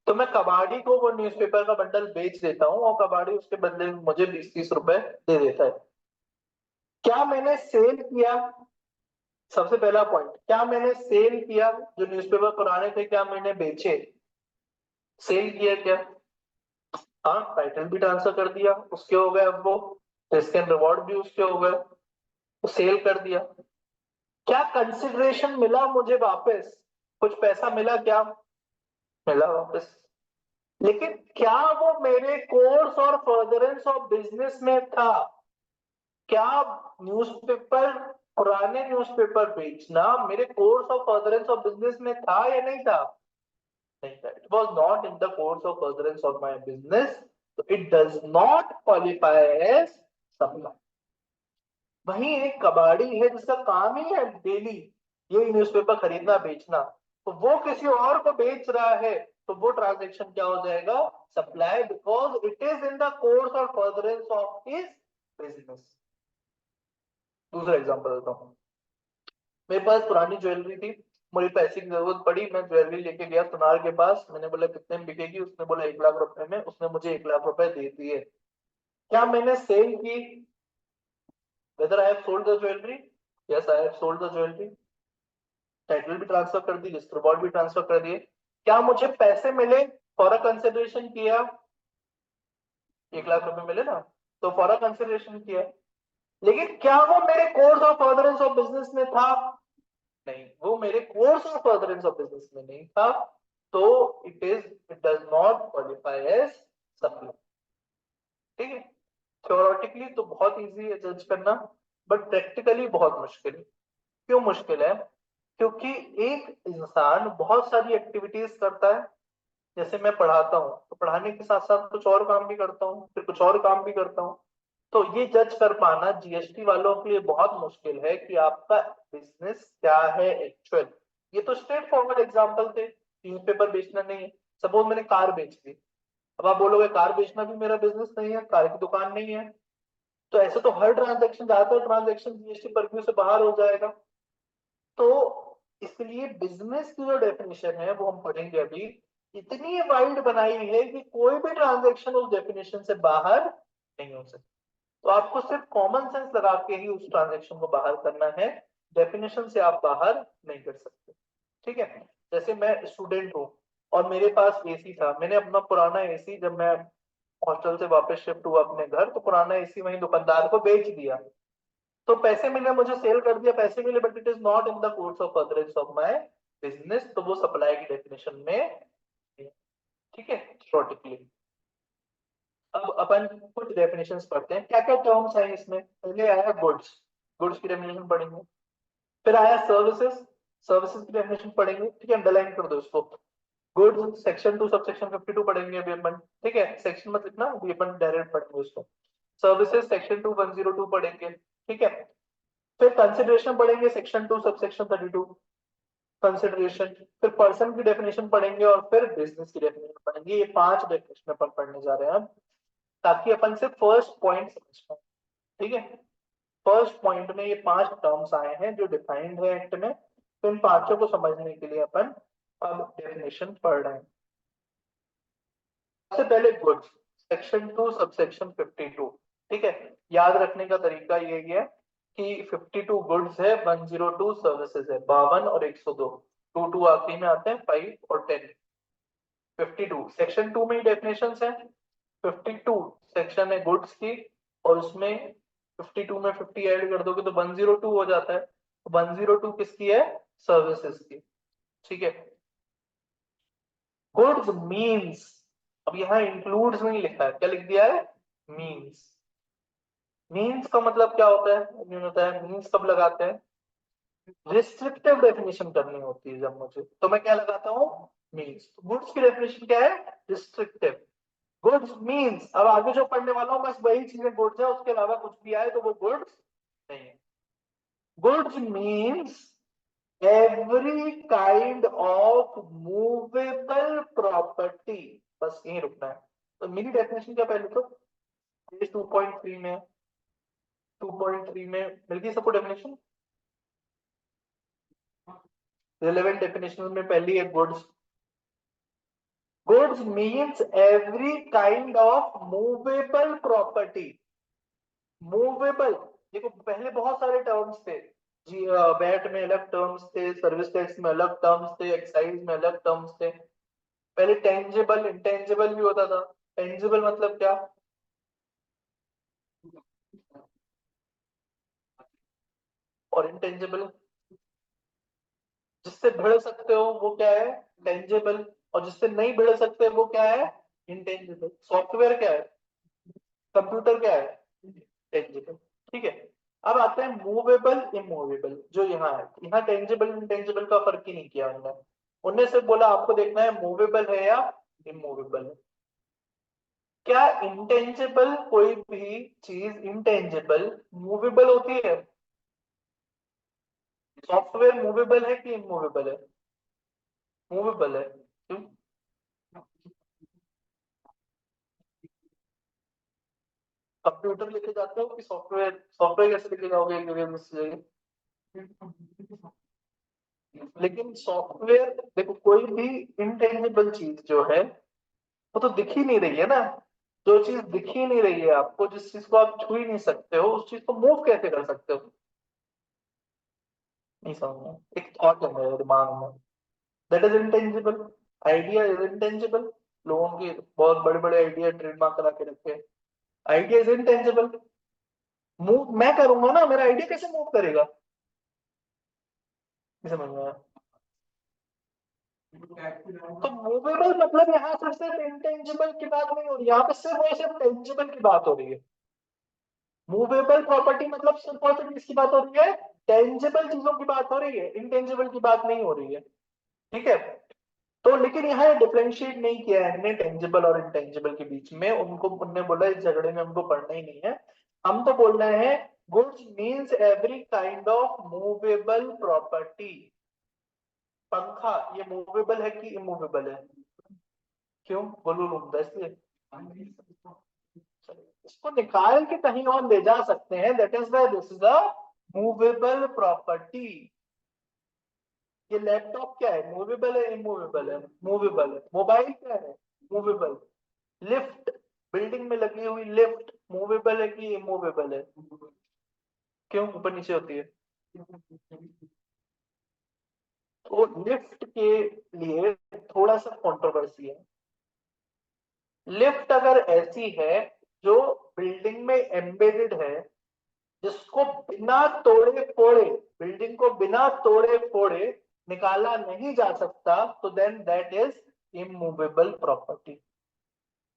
तो मैं कबाड़ी को वो न्यूज़पेपर का बंडल बेच देता हूँ, और कबाड़ी उसके बदले में मुझे 20-30 रुपए दे देता है। क्या मैंने सेल किया? सबसे पहला पॉइंट, क्या मैंने सेल किया? जो न्यूज़पेपर पुराने थे क्या मैंने बेचे? सेल किया क्या? हाँ, टाइटल भी ट्रांसफर कर दिया, उसके हो गए, अब वो रिस्क एंड रिवॉर्ड भी उसके हो गए, तो सेल कर दिया। क्या कंसिडरेशन मिला मुझे वापस? कुछ पैसा मिला क्या? मिला वापस। लेकिन क्या वो मेरे कोर्स और फर्दरेंस ऑफ बिजनेस में था? क्या न्यूज़पेपर, पुराने न्यूज़पेपर बेचना मेरे course of furtherance of business में था या नहीं था? नहीं था। It was not in the course of furtherance of my business, तो it does not qualify as supply. वहीं एक कबाड़ी है जिसका काम ही है डेली ये न्यूज़पेपर खरीदना बेचना, तो वो किसी और को बेच रहा है, तो वो ट्रांजेक्शन क्या हो जाएगा? Supply, because it is in the course और फर्दरेंस ऑफ हिज बिजनेस। दूसरा एग्जांपल देता हूँ। मेरे पास पुरानी ज्वेलरी थी, मुझे पैसे की जरूरत पड़ी, मैं ज्वेलरी लेके गया सुनार के पास, मैंने बोला कितने में बिकेगी? उसने बोला 1 लाख रुपए में। उसने मुझे 1 लाख रुपए दे दिए। क्या मैंने सेल की? Whether I have sold the jewellery? Yes, I have sold the jewellery. Title भी ट्रांसफर कर दी, लिस्ट रिवॉर्ड भी ट्रांसफर कर दिए। क्या मुझे पैसे मिले फॉर अ कंसिडरेशन किया? 1 लाख रुपए मिले ना, तो फॉर अ कंसिडरेशन किया। लेकिन क्या वो मेरे course of furtherance of business में था? नहीं, वो मेरे course of furtherance of business में नहीं था, तो it does not qualify as supply. ठीक है, थ्योरेटिकली तो बहुत इजी है जज करना, बट प्रैक्टिकली बहुत मुश्किल है। क्यों मुश्किल है? क्योंकि एक इंसान बहुत सारी एक्टिविटीज करता है। जैसे मैं पढ़ाता हूँ, तो पढ़ाने के साथ साथ कुछ और काम भी करता हूँ, फिर कुछ और काम भी करता हूँ। तो ये जज कर पाना जीएसटी वालों के लिए बहुत मुश्किल है कि आपका बिजनेस क्या है एक्चुअल। ये तो स्ट्रेट फॉरवर्ड एग्जांपल थे, न्यूज़पेपर बेचना नहीं है। सपोज मैंने कार बेच दी, अब आप बोलोगे कार बेचना भी मेरा बिजनेस नहीं है, कार की दुकान नहीं है। तो ऐसे तो हर ट्रांजेक्शन, ज्यादातर ट्रांजेक्शन जीएसटी परव्यू से बाहर हो जाएगा। तो इसलिए बिजनेस की जो डेफिनेशन है वो हम पढ़ेंगे अभी, इतनी वाइड बनाई है कि कोई भी ट्रांजेक्शन उस डेफिनेशन से बाहर नहीं हो सकती। तो आपको सिर्फ कॉमन सेंस लगा के ही उस ट्रांजेक्शन को बाहर करना है, डेफिनेशन से आप बाहर नहीं कर सकते। ठीक है, जैसे मैं स्टूडेंट हूँ और मेरे पास एसी था, मैंने अपना पुराना एसी, जब मैं हॉस्टल से वापस शिफ्ट हुआ अपने घर, तो पुराना एसी वहीं दुकानदार को बेच दिया। तो पैसे मिले, मुझे सेल कर दिया, पैसे मिले, but it is not in the course of furtherance of my business, तो वो सप्लाई की डेफिनेशन में है। ठीक है, थ्योरेटिकली। अब अपन कुछ डेफिनेशंस पढ़ते हैं, क्या क्या टर्म्स हैं इसमें। पहले आया गुड्स, गुड्स की डेफिनेशन पढ़ेंगे। फिर आया सर्विसेज, सर्विसेज की डेफिनेशन पढ़ेंगे। ठीक है, अंडरलाइन कर दो इसको। गुड्स सेक्शन 2 सबसेक्शन 52 पढ़ेंगे अभी अपन। ठीक है, सेक्शन मत लिखना, अभी अपन डायरेक्ट पढ़ेंगे उसको। सर्विसेज सेक्शन 2 102 पढ़ेंगे। ठीक है, फिर कंसिडरेशन पढ़ेंगे सेक्शन 2 सबसेक्शन 32, कंसिडरेशन। फिर पर्सन की डेफिनेशन पढ़ेंगे और फिर बिजनेस की डेफिनेशन पढ़ेंगे। ये 5 डेफिनेशन अपन पढ़ने जा रहे हैं अब, ताकि अपन से फर्स्ट पॉइंट समझ पाए। ठीक है, फर्स्ट पॉइंट में ये 5 टर्म्स आए हैं जो डिफाइंड है एक्ट में, तो इन पांचों को समझने के लिए अपन अब डेफिनेशन पढ़ रहे हैं। सबसे पहले गुड्स, सेक्शन 2 सबसेक्शन 52। ठीक है, याद रखने का तरीका यही है कि 52 गुड्स है, 102 सर्विसेज है, 52 और 102, 2 आखिरी में आते हैं, 5 और 10। 52 सेक्शन 2 में ही डेफिनेशन है, 52 सेक्शन है गुड्स की, और उसमें 52 में 50 ऐड कर दोगे तो 102 हो जाता है। 102 किसकी है? सर्विसेज की। ठीक है। गुड्स मीन्स, अब यहाँ इंक्लूड्स नहीं लिखा है, क्या लिख दिया है? मीन्स। मीन्स का मतलब क्या होता है? मीन्स कब लगाते हैं? रिस्ट्रिक्टिव डेफिनेशन करनी होती है जब मुझे, तो मैं क्या लगाता हूँ? मीन्स। गुड्स की डेफिनेशन क्या है? रिस्ट्रिक्टिव। गुड्स मीन्स, अब आगे जो पढ़ने वाला हूँ बस वही चीजें गुड्स है, उसके अलावा कुछ भी आए तो वो गुड्स नहीं है। Goods means every kind of movable property. बस यही रुकना है। तो मेरी डेफिनेशन क्या पहले तो पेज 2.3 में, 2.3 में मिल गई सबको डेफिनेशन। रिलेवेंट डेफिनेशन में पहली है goods. Goods means every kind of movable property. Movable, देखो पहले बहुत सारे टर्म्स थे जी, बैट में अलग टर्म्स थे, सर्विस टैक्स में अलग टर्म्स थे, एक्साइज में अलग टर्म्स थे। पहले टेंजिबल इंटेंजिबल भी होता था। टेंजिबल मतलब क्या? और इंटेंजिबल, जिससे भिड़ सकते हो वो क्या है? टेंजिबल। और जिससे नहीं भिड़ सकते वो क्या है? इंटेंजिबल। सॉफ्टवेयर क्या है? कंप्यूटर क्या है? टेंजिबल। ठीक है। अब आते हैं मूवेबल इमूवेबल, जो यहाँ है। यहाँ टेंजिबल इंटेंजिबल का फर्क ही नहीं किया उन्होंने। उनने सिर्फ बोला आपको देखना है मूवेबल है या इमूवेबल है। क्या इंटेंजिबल कोई भी चीज इंटेंजिबल मूवेबल होती है? सॉफ्टवेयर मूवेबल है कि इमूवेबल है? मूवेबल है। क्यों? कंप्यूटर लेके जाते हो कि सॉफ्टवेयर? सॉफ्टवेयर कैसे लेके जाओगे एक जगह दूसरी जगह? लेकिन सॉफ्टवेयर, देखो कोई भी इंटेंजिबल चीज जो है वो तो दिख ही नहीं रही है ना। जो चीज दिख ही नहीं रही है आपको, जिस चीज को आप छू ही नहीं सकते हो, उस चीज को मूव कैसे कर सकते हो? नहीं समझ में, एक थॉट है मेरे दिमाग में, that is intangible. Idea is intangible. लोगों के बहुत बड़े बड़े आइडिया ट्रेडमार्क करा के रखे हैं। Idea is intangible. मूव मैं करूंगा ना, मेरा आइडिया कैसे मूव करेगा? नहीं समझ में आया। तो मूवेबल मतलब यहाँ पर सिर्फ इंटेंजिबल की बात नहीं हो रही, यहाँ पे सिर्फ और सिर्फ टेंजिबल की बात हो रही है। मूवेबल प्रॉपर्टी मतलब सिर्फ और सिर्फ किसकी बात हो रही है? टेंजिबल चीजों की बात हो रही है, इंटेंजिबल की बात नहीं हो रही है। ठीक है। तो लेकिन यहाँ डिफरेंशिएट नहीं किया है हमने टेंजिबल और इंटेंजिबल के बीच में, उनको उनने बोला इस झगड़े में हमको पढ़ना ही नहीं है। हम तो बोल रहे हैं goods means every kind of movable property. पंखा ये मूवेबल है कि इमूवेबल है? क्यों? बोलो लूंगा इसलिए। इसको निकाल के कहीं और ले जा सकते हैं, that is why this is a movable property. ये लैपटॉप क्या है? मूवेबल है इमूवेबल है? मूवेबल है। मोबाइल क्या है? मूवेबल। लिफ्ट, बिल्डिंग में लगी हुई लिफ्ट मूवेबल है कि इमूवेबल है? क्यों ऊपर नीचे होती है? तो लिफ्ट के लिए थोड़ा सा कंट्रोवर्सी है। लिफ्ट अगर ऐसी है जो बिल्डिंग में एम्बेडेड है, जिसको बिना तोड़े फोड़े, बिल्डिंग को बिना तोड़े फोड़े निकाला नहीं जा सकता, तो then that is immovable property.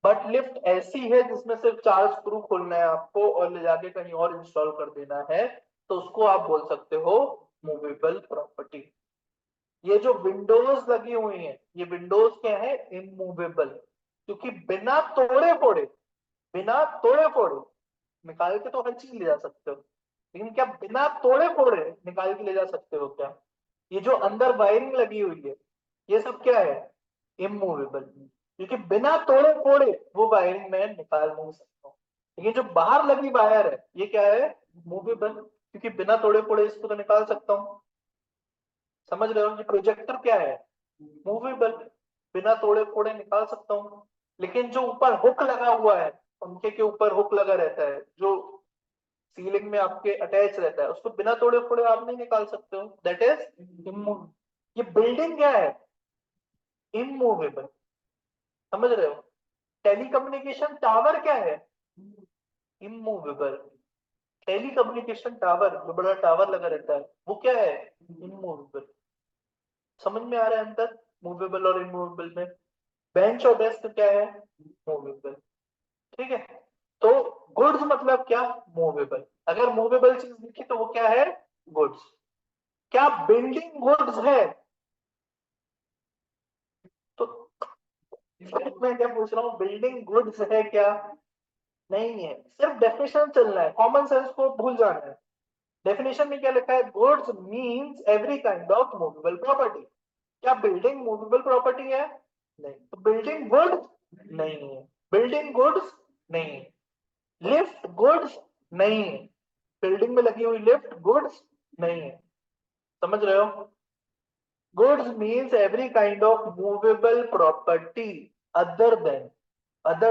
But lift ऐसी है जिसमें सिर्फ 4 स्क्रू खोलना है आपको और ले जाके कहीं और इंस्टॉल कर देना है, तो उसको आप बोल सकते हो मूवेबल प्रॉपर्टी। ये जो विंडोज लगी हुई है, ये विंडोज क्या है? इमूवेबल। क्योंकि बिना तोड़े फोड़े, बिना तोड़े फोड़े निकाल के तो हर चीज ले जा सकते हो, लेकिन क्या बिना तोड़े फोड़े निकाल के ले जा सकते हो क्या? ये जो अंदर वायरिंग लगी हुई है, ये सब क्या है? इमूवेबल। क्योंकि बिना तोड़े फोड़े वो वायरिंग में निकाल नहीं सकता हूं। लेकिन जो बाहर लगी वायर है ये क्या है? मूवेबल। क्योंकि बिना तोड़े फोड़े इसको तो निकाल सकता हूँ। समझ रहे हो? ये प्रोजेक्टर क्या है? मूवेबल। बिना तोड़े फोड़े निकाल सकता हूँ। लेकिन जो ऊपर हुक लगा हुआ है, पंखे के ऊपर हुक लगा रहता है जो सीलिंग में आपके अटैच रहता है, उसको बिना तोड़े फोड़े आप नहीं निकाल सकते हो, दैट इज इमूव। ये बिल्डिंग क्या है? इमूवेबल। समझ रहे हो? टेलीकम्युनिकेशन टावर क्या है? इमूवेबल। टेली कम्युनिकेशन टावर, जो बड़ा टावर लगा रहता है, वो क्या है? इमूवेबल। समझ में आ रहा है अंतर मूवेबल और इमूवेबल में? बेंच और डेस्क क्या है? मूवेबल। ठीक है। तो गुड्स मतलब क्या? मूवेबल। अगर मूवेबल चीज दिखी तो वो क्या है? गुड्स। क्या बिल्डिंग गुड्स है? तो मैं क्या पूछ रहा हूँ, बिल्डिंग गुड्स है क्या? नहीं है। सिर्फ डेफिनेशन चलना है, कॉमन सेंस को भूल जाना है। डेफिनेशन में क्या लिखा है? Goods means every kind of movable property. क्या बिल्डिंग मूवेबल प्रॉपर्टी है? नहीं। तो बिल्डिंग गुड्स नहीं है। बिल्डिंग गुड्स नहीं है। लिफ्ट गुड्स नहीं है। बिल्डिंग में लगी हुई लिफ्ट गुड्स नहीं है। समझ रहे हो? Goods means every kind of movable property other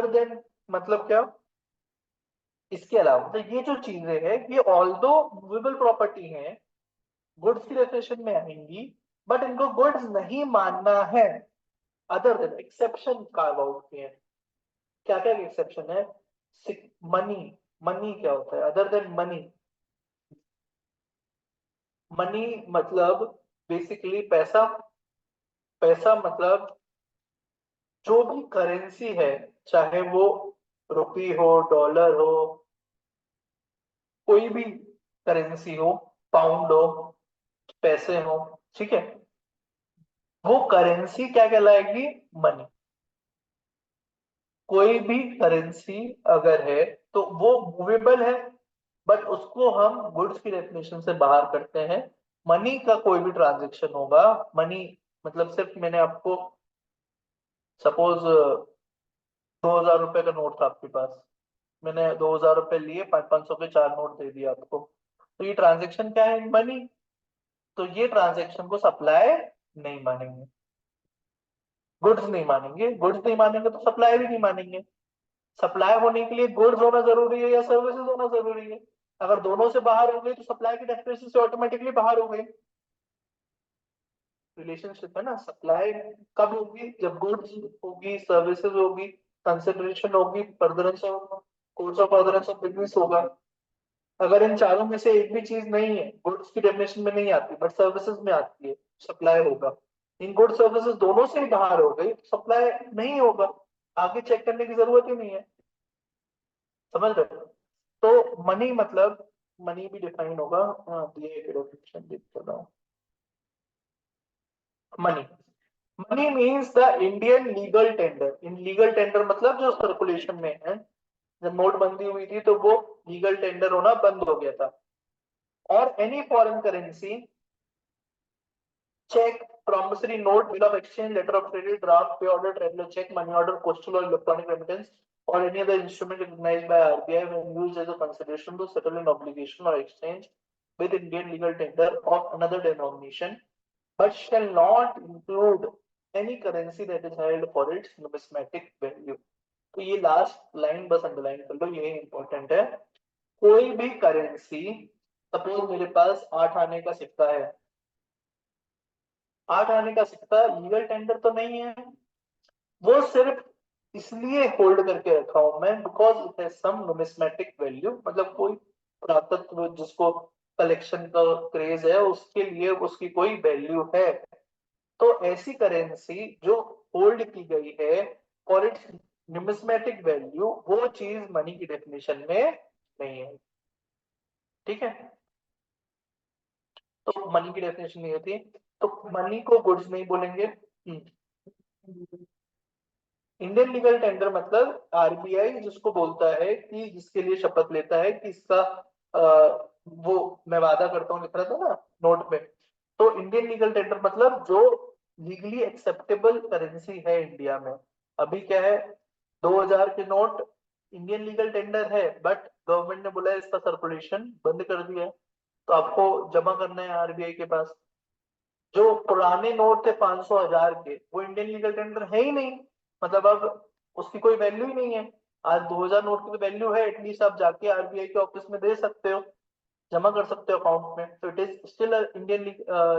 than मतलब क्या? इसके अलावा। तो ये जो चीजें हैं ये ऑल्दो मूवेबल प्रॉपर्टी हैं, गुड्स की डेफिनेशन में आएंगी, बट इनको गुड्स नहीं मानना है। Other then exception carve out किए हैं। क्या क्या एक्सेप्शन है? मनी। मनी क्या होता है? Other than money. मनी मतलब बेसिकली पैसा। पैसा मतलब जो भी करेंसी है, चाहे वो रुपी हो, डॉलर हो, कोई भी करेंसी हो, पाउंड हो, पैसे हो, ठीक है, वो करेंसी क्या कहलाएगी? मनी। कोई भी करेंसी अगर है तो वो मूवेबल है, बट उसको हम गुड्स की डेफिनेशन से बाहर करते हैं। मनी का कोई भी ट्रांजेक्शन होगा, मनी मतलब सिर्फ मैंने आपको सपोज 2,000 रुपए का नोट था आपके पास, मैंने 2,000 रुपए लिए, 500 के 4 नोट दे दिए आपको, तो ये ट्रांजेक्शन क्या है? मनी। तो ये ट्रांजेक्शन को सप्लाई नहीं मानेंगे, गुड्स नहीं मानेंगे। गुड्स नहीं मानेंगे तो सप्लाई भी नहीं मानेंगे। सप्लाई होने के लिए गुड्स होना जरूरी है या सर्विसेज होना जरूरी है? अगर दोनों से बाहर हो गई तो सप्लाई की डेफिनेशन से ऑटोमेटिकली बाहर हो गई। रिलेशनशिप है ना, सप्लाई कब होगी? जब गुड्स होगी, सर्विसेज होगी, कंसिडरेशन होगी, फर्दरेंस होगा, course of furtherance of business होगा। अगर इन चारों में से एक भी चीज नहीं है, गुड्स की डेफिनेशन में नहीं आती बट सर्विसेज में आती है, सप्लाई होगा। इन गुड सर्विसेज दोनों से ही बाहर हो गई तो सप्लाई नहीं होगा। आगे चेक करने की जरूरत ही नहीं है। समझ रहे हो? तो मनी मतलब, मनी भी डिफाइन होगा। हाँ, दिए डेफिनेशन देख कर रहा हूँ। Money, money means the Indian legal tender. In legal tender मतलब जो सर्कुलेशन में है। जब नोटबंदी हुई थी तो वो लीगल टेंडर होना बंद हो गया था। और any foreign currency, cheque, promissory note, bill of exchange, letter of credit, draft, pay order, traveler check, money order, postal or electronic remittance, or any other instrument recognized by RBI when used as a consideration to settle an obligation or exchange with Indian legal tender of another denomination, but shall not include any currency that is held for its numismatic value. तो ये last line बस underline कर लो, ये important है। कोई भी currency, suppose मेरे पास 8 आने का सिक्का है, 8 आने का सिक्का लीगल टेंडर तो नहीं है, वो सिर्फ इसलिए होल्ड करके रखा हूं मैं because it has some numismatic value, मतलब कोई पुरातत्व जिसको कलेक्शन का क्रेज है उसके लिए उसकी कोई वैल्यू है। तो ऐसी करेंसी जो होल्ड की गई है फॉर इट्स न्यूमिस्मेटिक वैल्यू, वो चीज मनी की डेफिनेशन में नहीं है। ठीक है। तो मनी की डेफिनेशन नहीं होती, तो मनी को गुड्स नहीं बोलेंगे। इंडियन लीगल टेंडर मतलब आरबीआई जिसको बोलता है कि जिसके लिए शपथ लेता है कि इसका वो मैं वादा करता हूँ लिख रहा था ना नोट में। तो इंडियन लीगल टेंडर मतलब जो लीगली एक्सेप्टेबल करेंसी है इंडिया में। अभी क्या है, 2,000 के नोट इंडियन लीगल टेंडर है, बट गवर्नमेंट ने बोला है इसका सर्कुलेशन बंद कर दिया है, तो आपको जमा करना है आरबीआई के पास। जो पुराने नोट थे 500 1000 के, वो इंडियन लीगल टेंडर है ही नहीं, मतलब अब उसकी कोई वैल्यू ही नहीं है। आज 2,000 नोट की तो वैल्यू है, एटलीस्ट आप जाके आरबीआई के ऑफिस में दे सकते हो, जमा कर सकते हो अकाउंट में, तो it is still Indian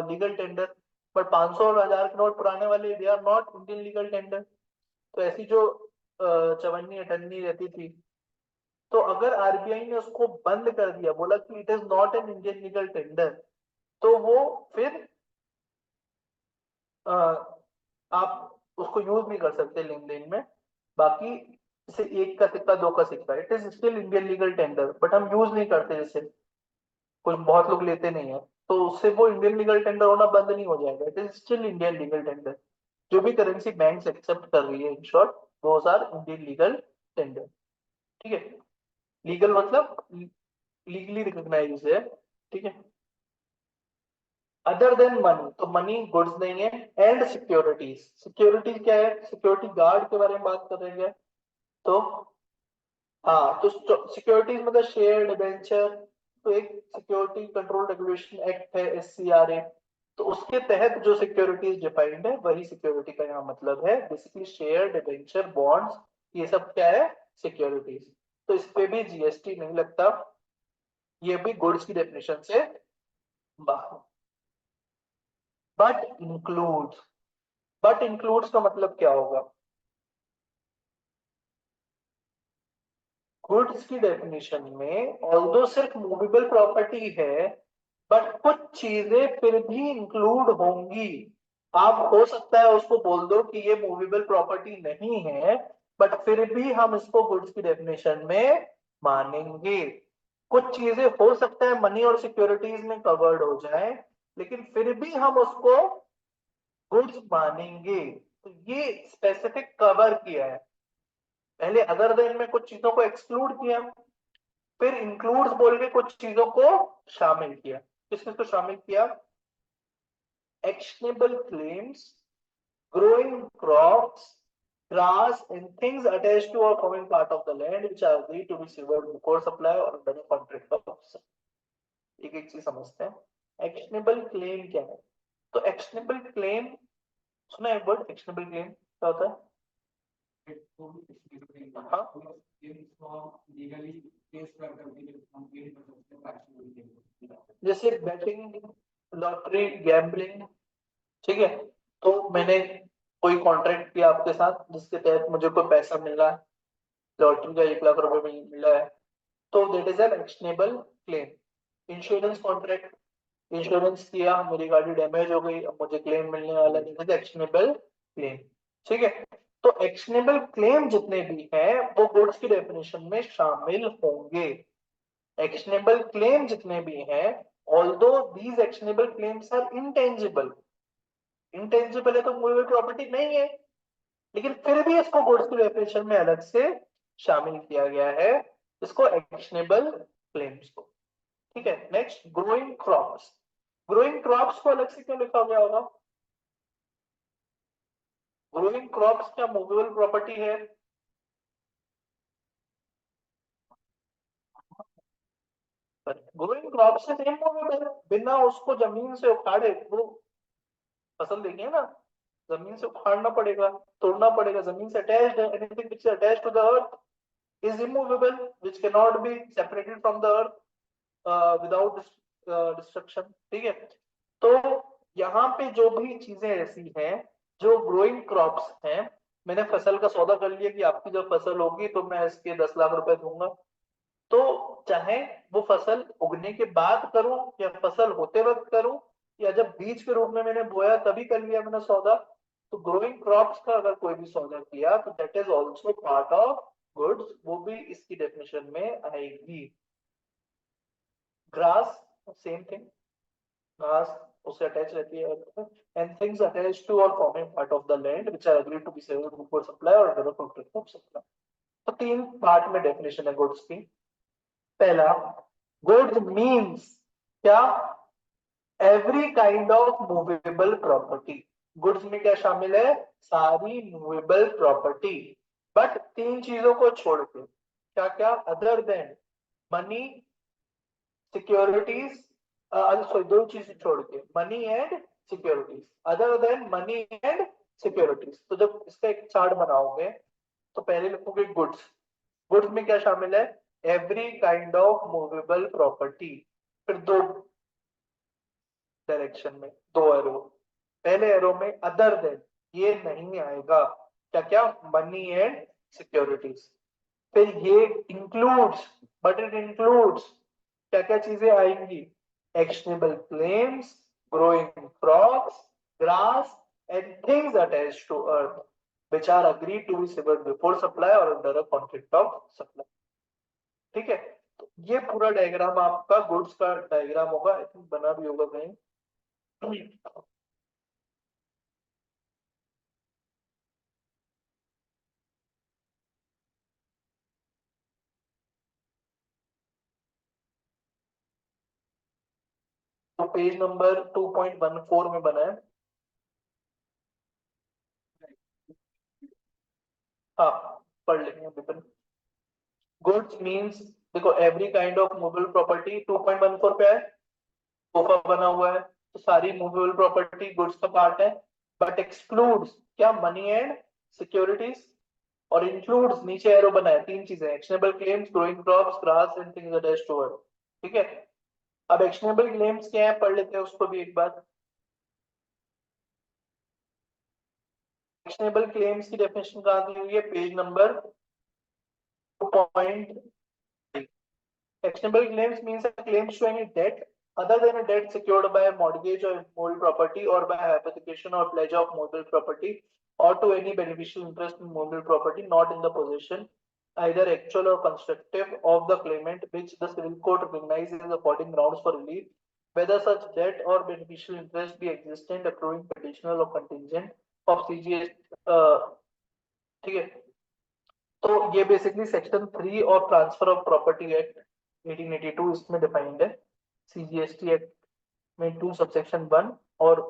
legal tender. But 500 और 1000 के नोट पुराने वाले they are not Indian legal tender. तो ऐसी जो चवन्नी अठन्नी रहती थी, तो अगर आरबीआई ने उसको बंद कर दिया, बोला कि it is not an Indian legal tender, तो वो फिर आप उसको यूज नहीं कर सकते लेन देन में। बाकी जैसे एक का सिक्का दो का सिक्का, it is still Indian legal tender, but हम यूज नहीं करते, जैसे कुछ बहुत लोग लेते नहीं है, तो उससे वो इंडियन लीगल टेंडर होना बंद नहीं हो जाएगा, it is still Indian legal tender. जो भी करेंसी बैंक एक्सेप्ट कर रही है, in short those are Indian legal tender. ठीक है, लीगल मतलब लीगली रिकॉग्नाइज है। ठीक है, अदर देन मनी, तो मनी गुड्स नहीं है। एंड सिक्योरिटीज, सिक्योरिटीज क्या है, सिक्योरिटी गार्ड के बारे में बात कर रहे हैं। तो हाँ, तो सिक्योरिटीज मतलब शेयर डिबेंचर, तो एक सिक्योरिटी कंट्रोल रेगुलेशन एक्ट है, एससीआरए, तो उसके तहत जो सिक्योरिटीज डिफाइंड है वही सिक्योरिटी का यहाँ मतलब है। बेसिकली शेयर डिबेंचर बॉन्ड्स, ये सब क्या है, सिक्योरिटीज। तो इस पे भी जीएसटी नहीं लगता, ये भी गुड्स की डेफिनेशन से बाहर। बट इंक्लूड्स, बट इंक्लूड्स का मतलब क्या होगा, गुड्स की डेफिनेशन में ऑल्दो सिर्फ मूवेबल प्रॉपर्टी है, बट कुछ चीजें फिर भी इंक्लूड होंगी। आप हो सकता है उसको बोल दो कि ये मूवेबल प्रॉपर्टी नहीं है, बट फिर भी हम इसको गुड्स की डेफिनेशन में मानेंगे। कुछ चीजें हो सकता है मनी और सिक्योरिटीज में कवर्ड हो जाए, लेकिन फिर भी हम उसको गुड्स मानेंगे। तो ये स्पेसिफिक कवर किया है। पहले अदर देन में कुछ चीजों को एक्सक्लूड किया, फिर इंक्लूड्स बोल के कुछ चीजों को शामिल किया। किस किस को शामिल किया, actionable claims, growing crops, grass and things attached to or forming part of the land which are agreed to be severed before supply or under a contract of option। एक एक चीज समझते हैं, एक्शनेबल क्लेम क्या है। तो actionable claim, सुना है वर्ड एक्शनेबल क्लेम क्या होता है। हाँ, जैसे बैटिंग, लॉटरी, गैम्बलिंग। ठीक है, तो मैंने कोई कॉन्ट्रैक्ट किया आपके साथ जिसके तहत मुझे कोई पैसा मिल रहा है, लॉटरी का 1 लाख रुपए मिला है, तो that is an actionable claim. Insurance contract, insurance किया, मेरी गाड़ी डैमेज हो गई, अब मुझे क्लेम मिलने वाला है, दिस इज एक्शनेबल क्लेम। ठीक है, तो एक्शनेबल क्लेम जितने भी हैं वो गुड्स की डेफिनेशन में शामिल होंगे। एक्शनेबल क्लेम जितने भी हैं, although these actionable claims are intangible, intangible है तो मूवेबल प्रॉपर्टी नहीं है, लेकिन फिर भी इसको गुड्स की डेफिनेशन में अलग से शामिल किया गया है, इसको एक्शनेबल क्लेम्स को। ठीक है, next growing crops. Growing crops को अलग से क्यों लिखा गया होगा, ग्रोइंग क्रॉप्स क्या मूवेबल प्रॉपर्टी है। ग्रोइंग क्रॉप्स से इमूवेबल, बिना उसको जमीन से उखाड़े वो फसल देंगे ना, जमीन से उखाड़ना पड़ेगा, तोड़ना पड़ेगा, जमीन से अटैच्ड है, anything which is attached to the earth is immovable, which cannot be separated from the earth without destruction। ठीक है, तो यहाँ पे जो भी चीजें ऐसी हैं जो ग्रोइंग क्रॉप्स हैं, मैंने फसल का सौदा कर लिया कि आपकी जब फसल होगी तो मैं इसके 10 लाख रुपए दूंगा, तो चाहे वो फसल उगने के बाद करूं या फसल होते वक्त करूं, या जब बीज के रूप में मैंने बोया तभी कर लिया मैंने सौदा, तो ग्रोइंग क्रॉप्स का अगर कोई भी सौदा किया तो that is also part of goods, वो भी इसकी डेफिनेशन में आएगी। ग्रास, सेम थिंग, घास उससे अटैच रहती है, and things attach to or forming part of the land which are agreed to be severed before supply or other contract of supply. तो तीन पार्ट में डेफिनेशन है गुड्स की। पहला, गुड्स मींस क्या, every kind of movable property. Goods में क्या शामिल है, सारी मूवेबल प्रॉपर्टी, बट तीन चीजों को छोड़ के, क्या क्या, other than money, securities, sorry दो चीजें छोड़ के, money and securities, other than money and securities. तो जब इसका एक चार्ट बनाओगे तो पहले लिखोगे गुड्स, गुड्स में क्या शामिल है, every kind of movable property, फिर दो डायरेक्शन में दो एरो, पहले एरो में अदर देन, ये नहीं आएगा, क्या क्या, मनी एंड सिक्योरिटीज। फिर ये इंक्लूड्स, बट इट इंक्लूड्स क्या क्या चीजें आएंगी, actionable claims, growing crops, grass and things attached to earth which are agreed to be severed before supply or under a contract of supply। ठीक है, तो ये पूरा डायग्राम आपका गुड्स का डायग्राम होगा, आई थिंक बना भी होगा कहीं। तो पेज नंबर 2.14 में बना है। हाँ, पढ़ लेंगे विपिन। गुड्स मींस, देखो every kind of movable property 2.14 पे है, सोफा बना हुआ है तो सारी मूवेबल प्रॉपर्टी गुड्स का पार्ट है, बट एक्सक्लूड्स क्या, मनी एंड सिक्योरिटीज, और इंक्लूड्स नीचे एरो बना है, तीन चीजें, actionable claims, growing crops, grass and things attached to it. ठीक है, अब एक्शनेबल क्लेम्स क्या है, पढ़ लेते हैं उसको भी एक बार। एक्शनेबल क्लेम्स की डेफिनेशन कहाँ दी हुई है, page number 2., actionable claims means a claim to any debt other than a debt secured by a mortgage or movable property or by hypothecation or pledge of movable property or to any beneficial interest in movable property not in the possession either actual or constructive of the claimant which the civil court recognizes as affording grounds for relief whether such debt or beneficial interest be existent accruing conditional or contingent of CGS। ठीक है, तो ये basically section 3 of transfer of property act 1882 इसमें defined है, CGST act में 2 subsection 1 और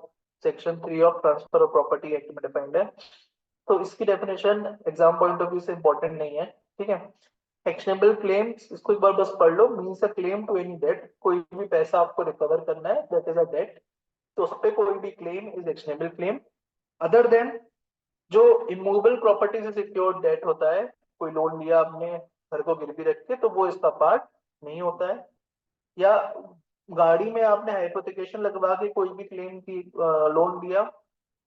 section 3 of transfer of property act में defined है। तो इसकी definition exam point of view से इंपॉर्टेंट नहीं है। ठीक है, एक्शनेबल क्लेम्स, इसको एक बार बस पढ़ लो, means a claim to any debt, कोई भी पैसा आपको रिकवर करना है दैट इज अ डेट, तो उस पे कोई भी claim is actionable claim other than जो इमूवेबल प्रॉपर्टी से सिक्योर्ड डेट होता है, कोई लोन लिया आपने घर को गिरवी रख के, तो वो इसका पार्ट नहीं होता है, या गाड़ी में आपने हाइपोथिकेशन लगवा के कोई भी क्लेम की लोन लिया,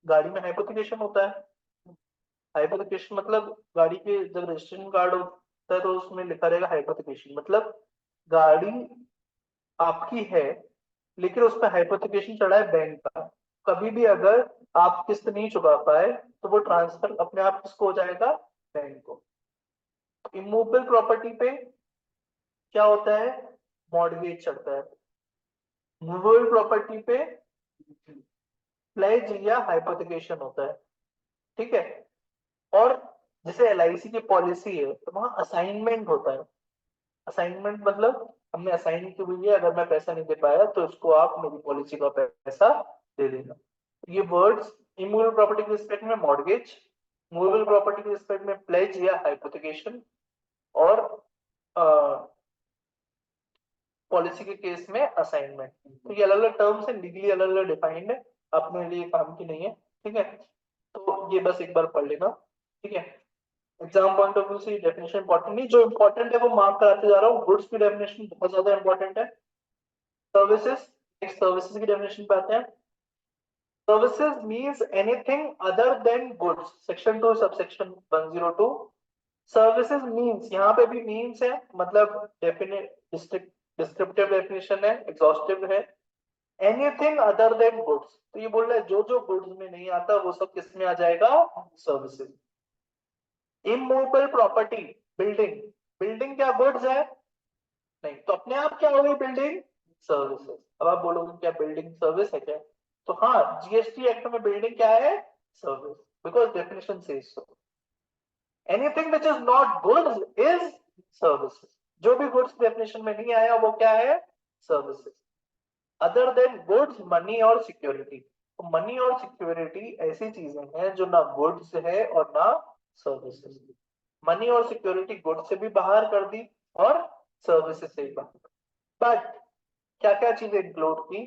गाड़ी में हाइपोथिकेशन होता है, हाइपोथिकेशन मतलब गाड़ी के जब रजिस्ट्रेशन कार्ड होता है तो उसमें लिखा रहेगा हाइपोथिकेशन, मतलब गाड़ी आपकी है लेकिन उस पर हाइपोथिकेशन चढ़ा है बैंक का, कभी भी अगर आप किस्त नहीं चुका पाए तो वो ट्रांसफर अपने आप किसको हो जाएगा, बैंक को। इमूवेबल प्रॉपर्टी पे क्या होता है, मॉर्गेज चढ़ता है, मूवेबल प्रॉपर्टी पे प्लेज या हाइपोथिकेशन होता है। ठीक है, और जैसे एलआईसी की पॉलिसी है तो वहां असाइनमेंट होता है, असाइनमेंट मतलब हमने असाइन की हुई है, अगर मैं पैसा नहीं दे पाया तो इसको आप मेरी पॉलिसी का पैसा दे देना। ये वर्ड्स इमूवेबल प्रॉपर्टी के रिस्पेक्ट में मॉर्गेज, मूवेबल प्रॉपर्टी के रिस्पेक्ट में प्लेज या हाइपोथिकेशन, और पॉलिसी के केस में असाइनमेंट। तो ये अलग अलग टर्म्स है, लीगली अलग अलग डिफाइंड है, अपने लिए काम की नहीं है। ठीक है, तो ये बस एक बार पढ़ लेना। ठीक है, एग्जाम पॉइंट ऑफ व्यू से डेफिनेशन इंपॉर्टेंट नहीं, जो इंपॉर्टेंट है वो मार्क कराते जा रहा हूँ। गुड्स की डेफिनेशन बहुत ज्यादा इंपॉर्टेंट है। सर्विसेज, नेक्स्ट सर्विसेज की डेफिनेशन पे आते हैं। Services means anything other than goods, section 2 subsection 102। Services means, यहाँ पे भी मींस है, मतलब डेफिनेट डिस्क्रिप्टिव डेफिनेशन है, एग्जॉस्टिव है। एनीथिंग अदर देन गुड्स, तो ये बोल रहा है जो जो गुड्स में नहीं आता वो सब किस में आ जाएगा, services. Immovable property, building, building क्या गुड्स है, नहीं, तो अपने आप क्या हो गई बिल्डिंग, सर्विसेज। अब आप बोलोगे क्या बिल्डिंग सर्विस है क्या, तो हाँ, जीएसटी एक्ट में बिल्डिंग क्या है, service, because definition says so. Anything which is not goods is services, जो भी गुड्स डेफिनेशन में नहीं आया वो क्या है, services. Other than goods, money और सिक्योरिटी, तो मनी और सिक्योरिटी ऐसी चीजें हैं जो ना गुड्स है और ना सर्विसेज। मनी और सिक्योरिटी गुड्स से भी बाहर कर दी और सर्विसेज से भी बाहर। बट क्या क्या चीजें इंक्लूड की,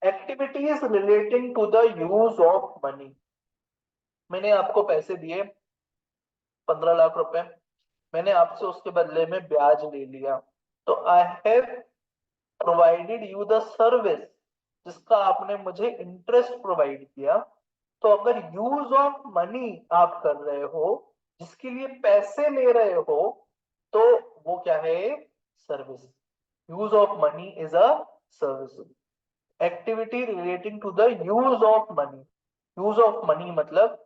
activities relating to the use of money. मैंने आपको पैसे दिए 15 लाख रुपए, मैंने आपसे उसके बदले में ब्याज ले लिया, तो I have provided you the service, जिसका आपने मुझे इंटरेस्ट प्रोवाइड किया। तो अगर यूज ऑफ मनी आप कर रहे हो, जिसके लिए पैसे ले रहे हो, तो वो क्या है? Service. Use of money is a service. Activity relating to the use of money. Use of money मतलब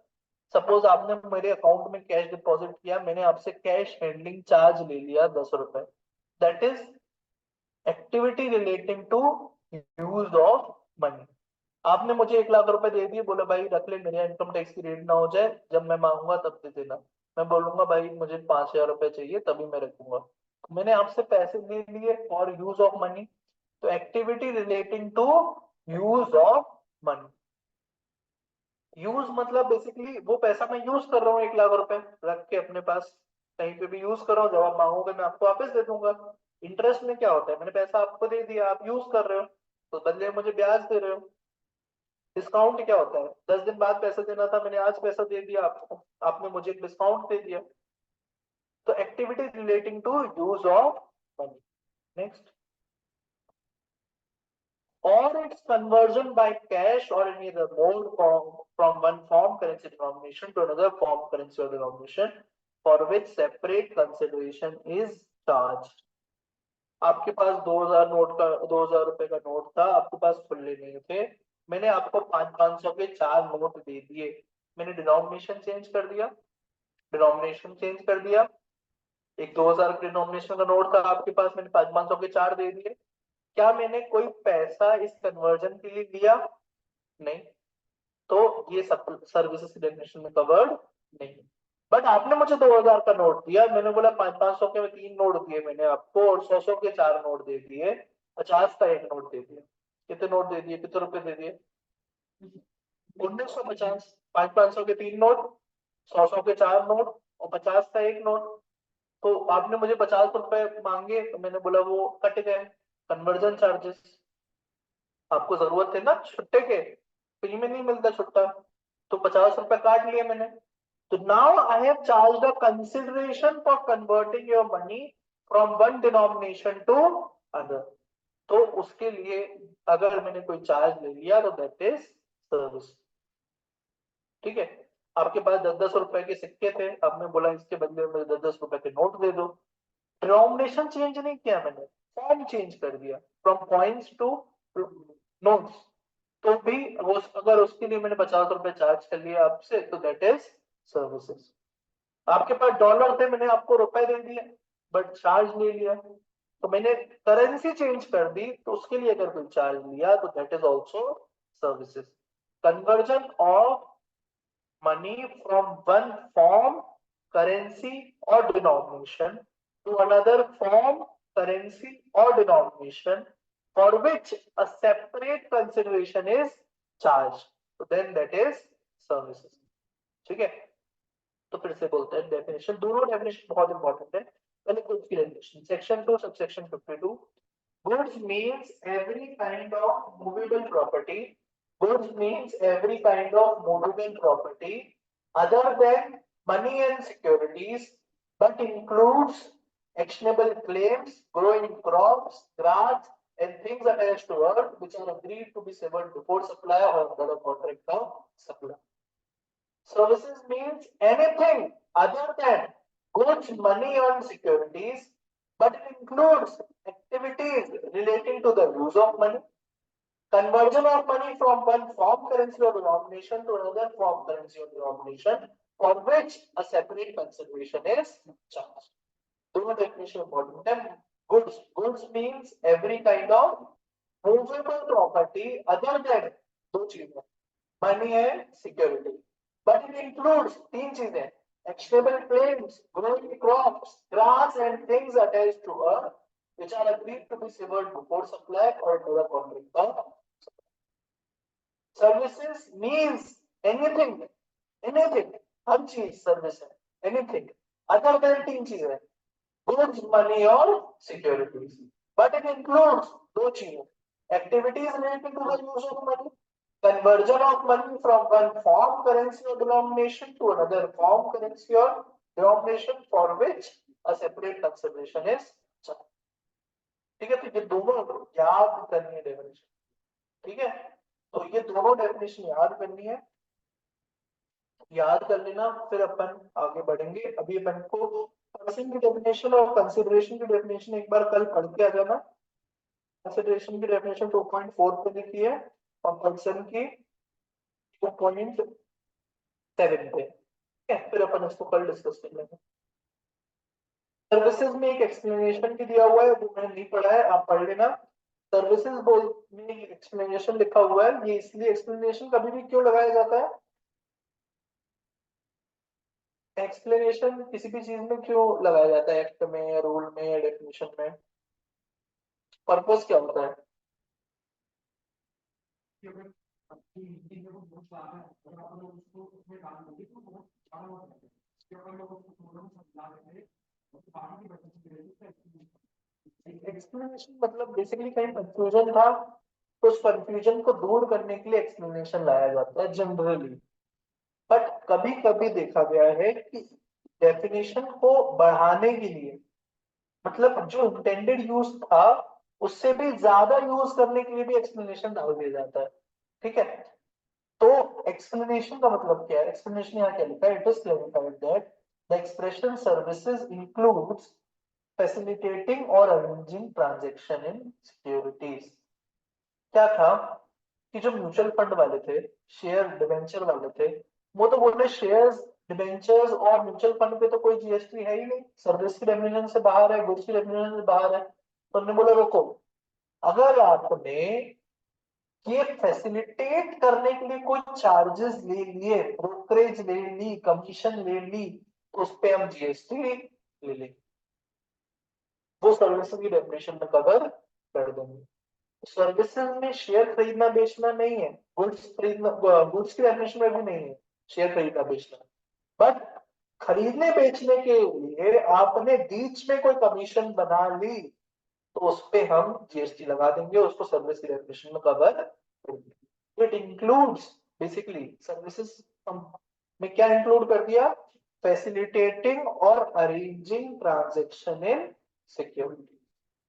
सपोज आपने मेरे अकाउंट में कैश डिपॉजिट किया, मैंने आपसे कैश हैंडलिंग चार्ज ले लिया 10 रुपए, that is activity relating to use of money. आपने मुझे 1 लाख रुपए दे दिए, बोला भाई रख ले, मेरे इनकम टैक्स की रेट ना हो जाए, जब मैं मांगूंगा तब दे देना। मैं बोलूंगा भाई मुझे 5,000 रुपए चाहिए, तभी मैं रखूंगा। मैंने आपसे पैसे ले लिए फॉर यूज ऑफ मनी। तो activity relating to use of money. Use मतलब बेसिकली वो पैसा मैं यूज कर रहा हूँ, 1 लाख रुपए रख के अपने पास कहीं पे भी यूज कर रहा हूँ, जब आप मांगोगे मैं आपको वापस दे दूंगा। इंटरेस्ट में क्या होता है? मैंने पैसा आपको दे दिया, आप यूज कर रहे हो, तो बदले में मुझे ब्याज दे रहे हो। डिस्काउंट क्या होता है? 10 दिन बाद पैसा देना था, मैंने आज पैसा दे दिया आपको, आपने मुझे एक डिस्काउंट दे दिया। तो activity relating to use of money. Next, or its conversion by cash or any other mode from one form currency denomination to another form currency or denomination for which separate consideration is charged. आपके पास 2000 note का 2000 रुपए का note था, आपके पास खुले नहीं थे, मैंने आपको 500 के 4 नोट दे दिए, मैंने डिनोमिनेशन चेंज कर दिया, डिनोमिनेशन चेंज कर दिया। एक 2000 के डिनोमिनेशन का नोट था आपके पास, मैंने 500 के 4 दे दिए। क्या मैंने कोई पैसा इस कन्वर्जन के लिए दिया? नहीं। तो ये सब सर्विसेज की डेफिनेशन में कवर्ड नहीं। बट आपने मुझे 2000 का नोट दिया, मैंने बोला 500 के 3 नोट दिए मैंने आपको, और 100 के 4 नोट दे दिए, 50 का 1 नोट दे दिया। कितने नोट दे दिए? कितने रुपए दे दिए? 1950। 500 के 3 नोट, 100 के 4 नोट, और 50 का 1 नोट। तो आपने मुझे 50 रुपए मांगे, तो मैंने बोला वो कट गए, कन्वर्जन चार्जेस। आपको जरूरत है ना छुट्टे के, फ्री में नहीं मिलता छुट्टा, तो 50 रुपए काट लिए मैंने। तो now I have charge the consideration for converting your money from one denomination to other. तो उसके लिए अगर मैंने कोई चार्ज ले लिया तो दैट इज सर्विस। ठीक है? आपके पास 10-10 रुपए के सिक्के थे, अब मैं बोला इसके बदले में 10-10 रुपए के नोट दे दो। डिनोमिनेशन चेंज नहीं किया मैंने, फॉर्म चेंज कर दिया, फ्रॉम पॉइंट्स टू नोट्स। तो भी वो अगर उसके लिए मैंने 50 रुपए चार्ज कर लिया आपसे, तो दैट इज सर्विसेज। आपके पास डॉलर थे, मैंने आपको रुपए दे दिए, बट चार्ज ले लिया, तो मैंने करेंसी चेंज कर दी, तो उसके लिए अगर कोई चार्ज लिया तो that is also services. Conversion of money from one form, currency or denomination to another form, currency or denomination for which a separate consideration is charged. So then that is services. ठीक है? तो फिर से बोलते हैं definition, दोनों definition बहुत important है। पहले गुड्स की definition, section 2 subsection 52। Goods means every kind of movable property. Goods means every kind of movable property other than money and securities, but includes actionable claims, growing crops, grass, and things attached to earth which are agreed to be severed before supply or under the contract of supply. Services means anything other than goods, money, and securities, but it includes activities relating to the use of money, conversion of money from one form currency or denomination to another form currency or denomination for which a separate consideration is charged. दोनों definition important है. Goods means every kind of movable property other than दो चीजें, money and security, but it includes तीन चीजें, actionable claims, growing crops, grass and things attached to earth which are agreed to be severed before supply or to the contract of services means anything, anything, हर चीज service है, anything other than तीन चीजें, goods, money और securities, but it includes दो चीजें, activities related to the use of money, conversion of money from one form currency or denomination to another form currency or denomination for which a separate consideration is charged. ठीक है? तो ये दोनों याद करनी है डेफिनेशन। ठीक है? तो ये दोनों डेफिनेशन याद करनी है, याद कर लेना, फिर अपन आगे बढ़ेंगे। अभी अपन को पर्सन की डेफिनेशन और कंसिडरेशन की डेफिनेशन एक बार कल पढ़ के आ जाना। कंसिडरेशन की डेफिनेशन 2.4 पे लिखी है और पर्सन की 2.7 पे, ठीक है। फिर अपन इसको कल डिस्कस कर लेंगे। सर्विसेज में एक एक्सप्लेनेशन भी दिया हुआ है, वो मैंने नहीं पढ़ा है, आप पढ़ लेना। सर्विसेज बोल में एक्सप्लेनेशन लिखा हुआ है, ये इसलिए एक्सप्लेनेशन कभी भी क्यों लगाया जाता है, एक्सप्लेनेशन किसी भी चीज में क्यों लगाया जाता है, एक्ट में या रूल में या डेफिनेशन में, पर्पस क्या होता है? एक्सप्लेनेशन मतलब बेसिकली कहीं कंफ्यूजन था तो उस कंफ्यूजन को दूर करने के लिए एक्सप्लेनेशन लाया जाता है जनरली। बट कभी कभी देखा गया है कि डेफिनेशन को बढ़ाने के लिए, मतलब जो इंटेंडेड यूज था उससे भी ज्यादा यूज करने के लिए भी एक्सप्लेनेशन डाल दिया जाता है, ठीक है। तो एक्सप्लेनेशन का मतलब क्या है, एक्सप्लेनेशन यहाँ क्या लिखा है, it is clarified that the expression services includes facilitating और अरेंजिंग ट्रांजैक्शन इन सिक्योरिटीज। क्या था कि जो म्यूचुअल फंड वाले थे, शेयर डिवेंचर वाले थे, वो तो बोल रहे शेयर्स डिवेंचर्स और म्यूचुअल फंड पे तो कोई जीएसटी है ही नहीं, सर्विस की डेफिनेशन से बाहर है, गुड्स की डेफिनेशन से बाहर है। तो उन्होंने बोला रोको, अगर आपने ये फैसिलिटेट करने के लिए कोई चार्जेस ले लिए, ब्रोकरेज ले ली, कमीशन ले ली, तो उस पे हम जीएसटी ले लेंगे, वो सर्विस की डेफिनेशन में कवर कर देंगे। सर्विसेज में शेयर खरीदना बेचना नहीं है, गुड्स खरीदना, गुड्स की डेफिनेशन में भी नहीं है शेयर खरीदना बेचना। बट खरीदने बेचने के लिए आपने बीच में कोई कमीशन बना ली तो उस पे हम जीएसटी लगा देंगे, उसको सर्विस की डेफिनेशन में कवर कर देंगे। इट इंक्लूड्स बेसिकली सर्विसेज में क्या इंक्लूड कर दिया, फैसिलिटेटिंग और अरेंजिंग ट्रांजेक्शन इन सिक्योरिटी।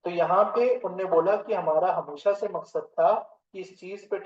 तो यहाँ पे उनने बोला कि हमारा हमेशा से मकसद था कि इस चीज पे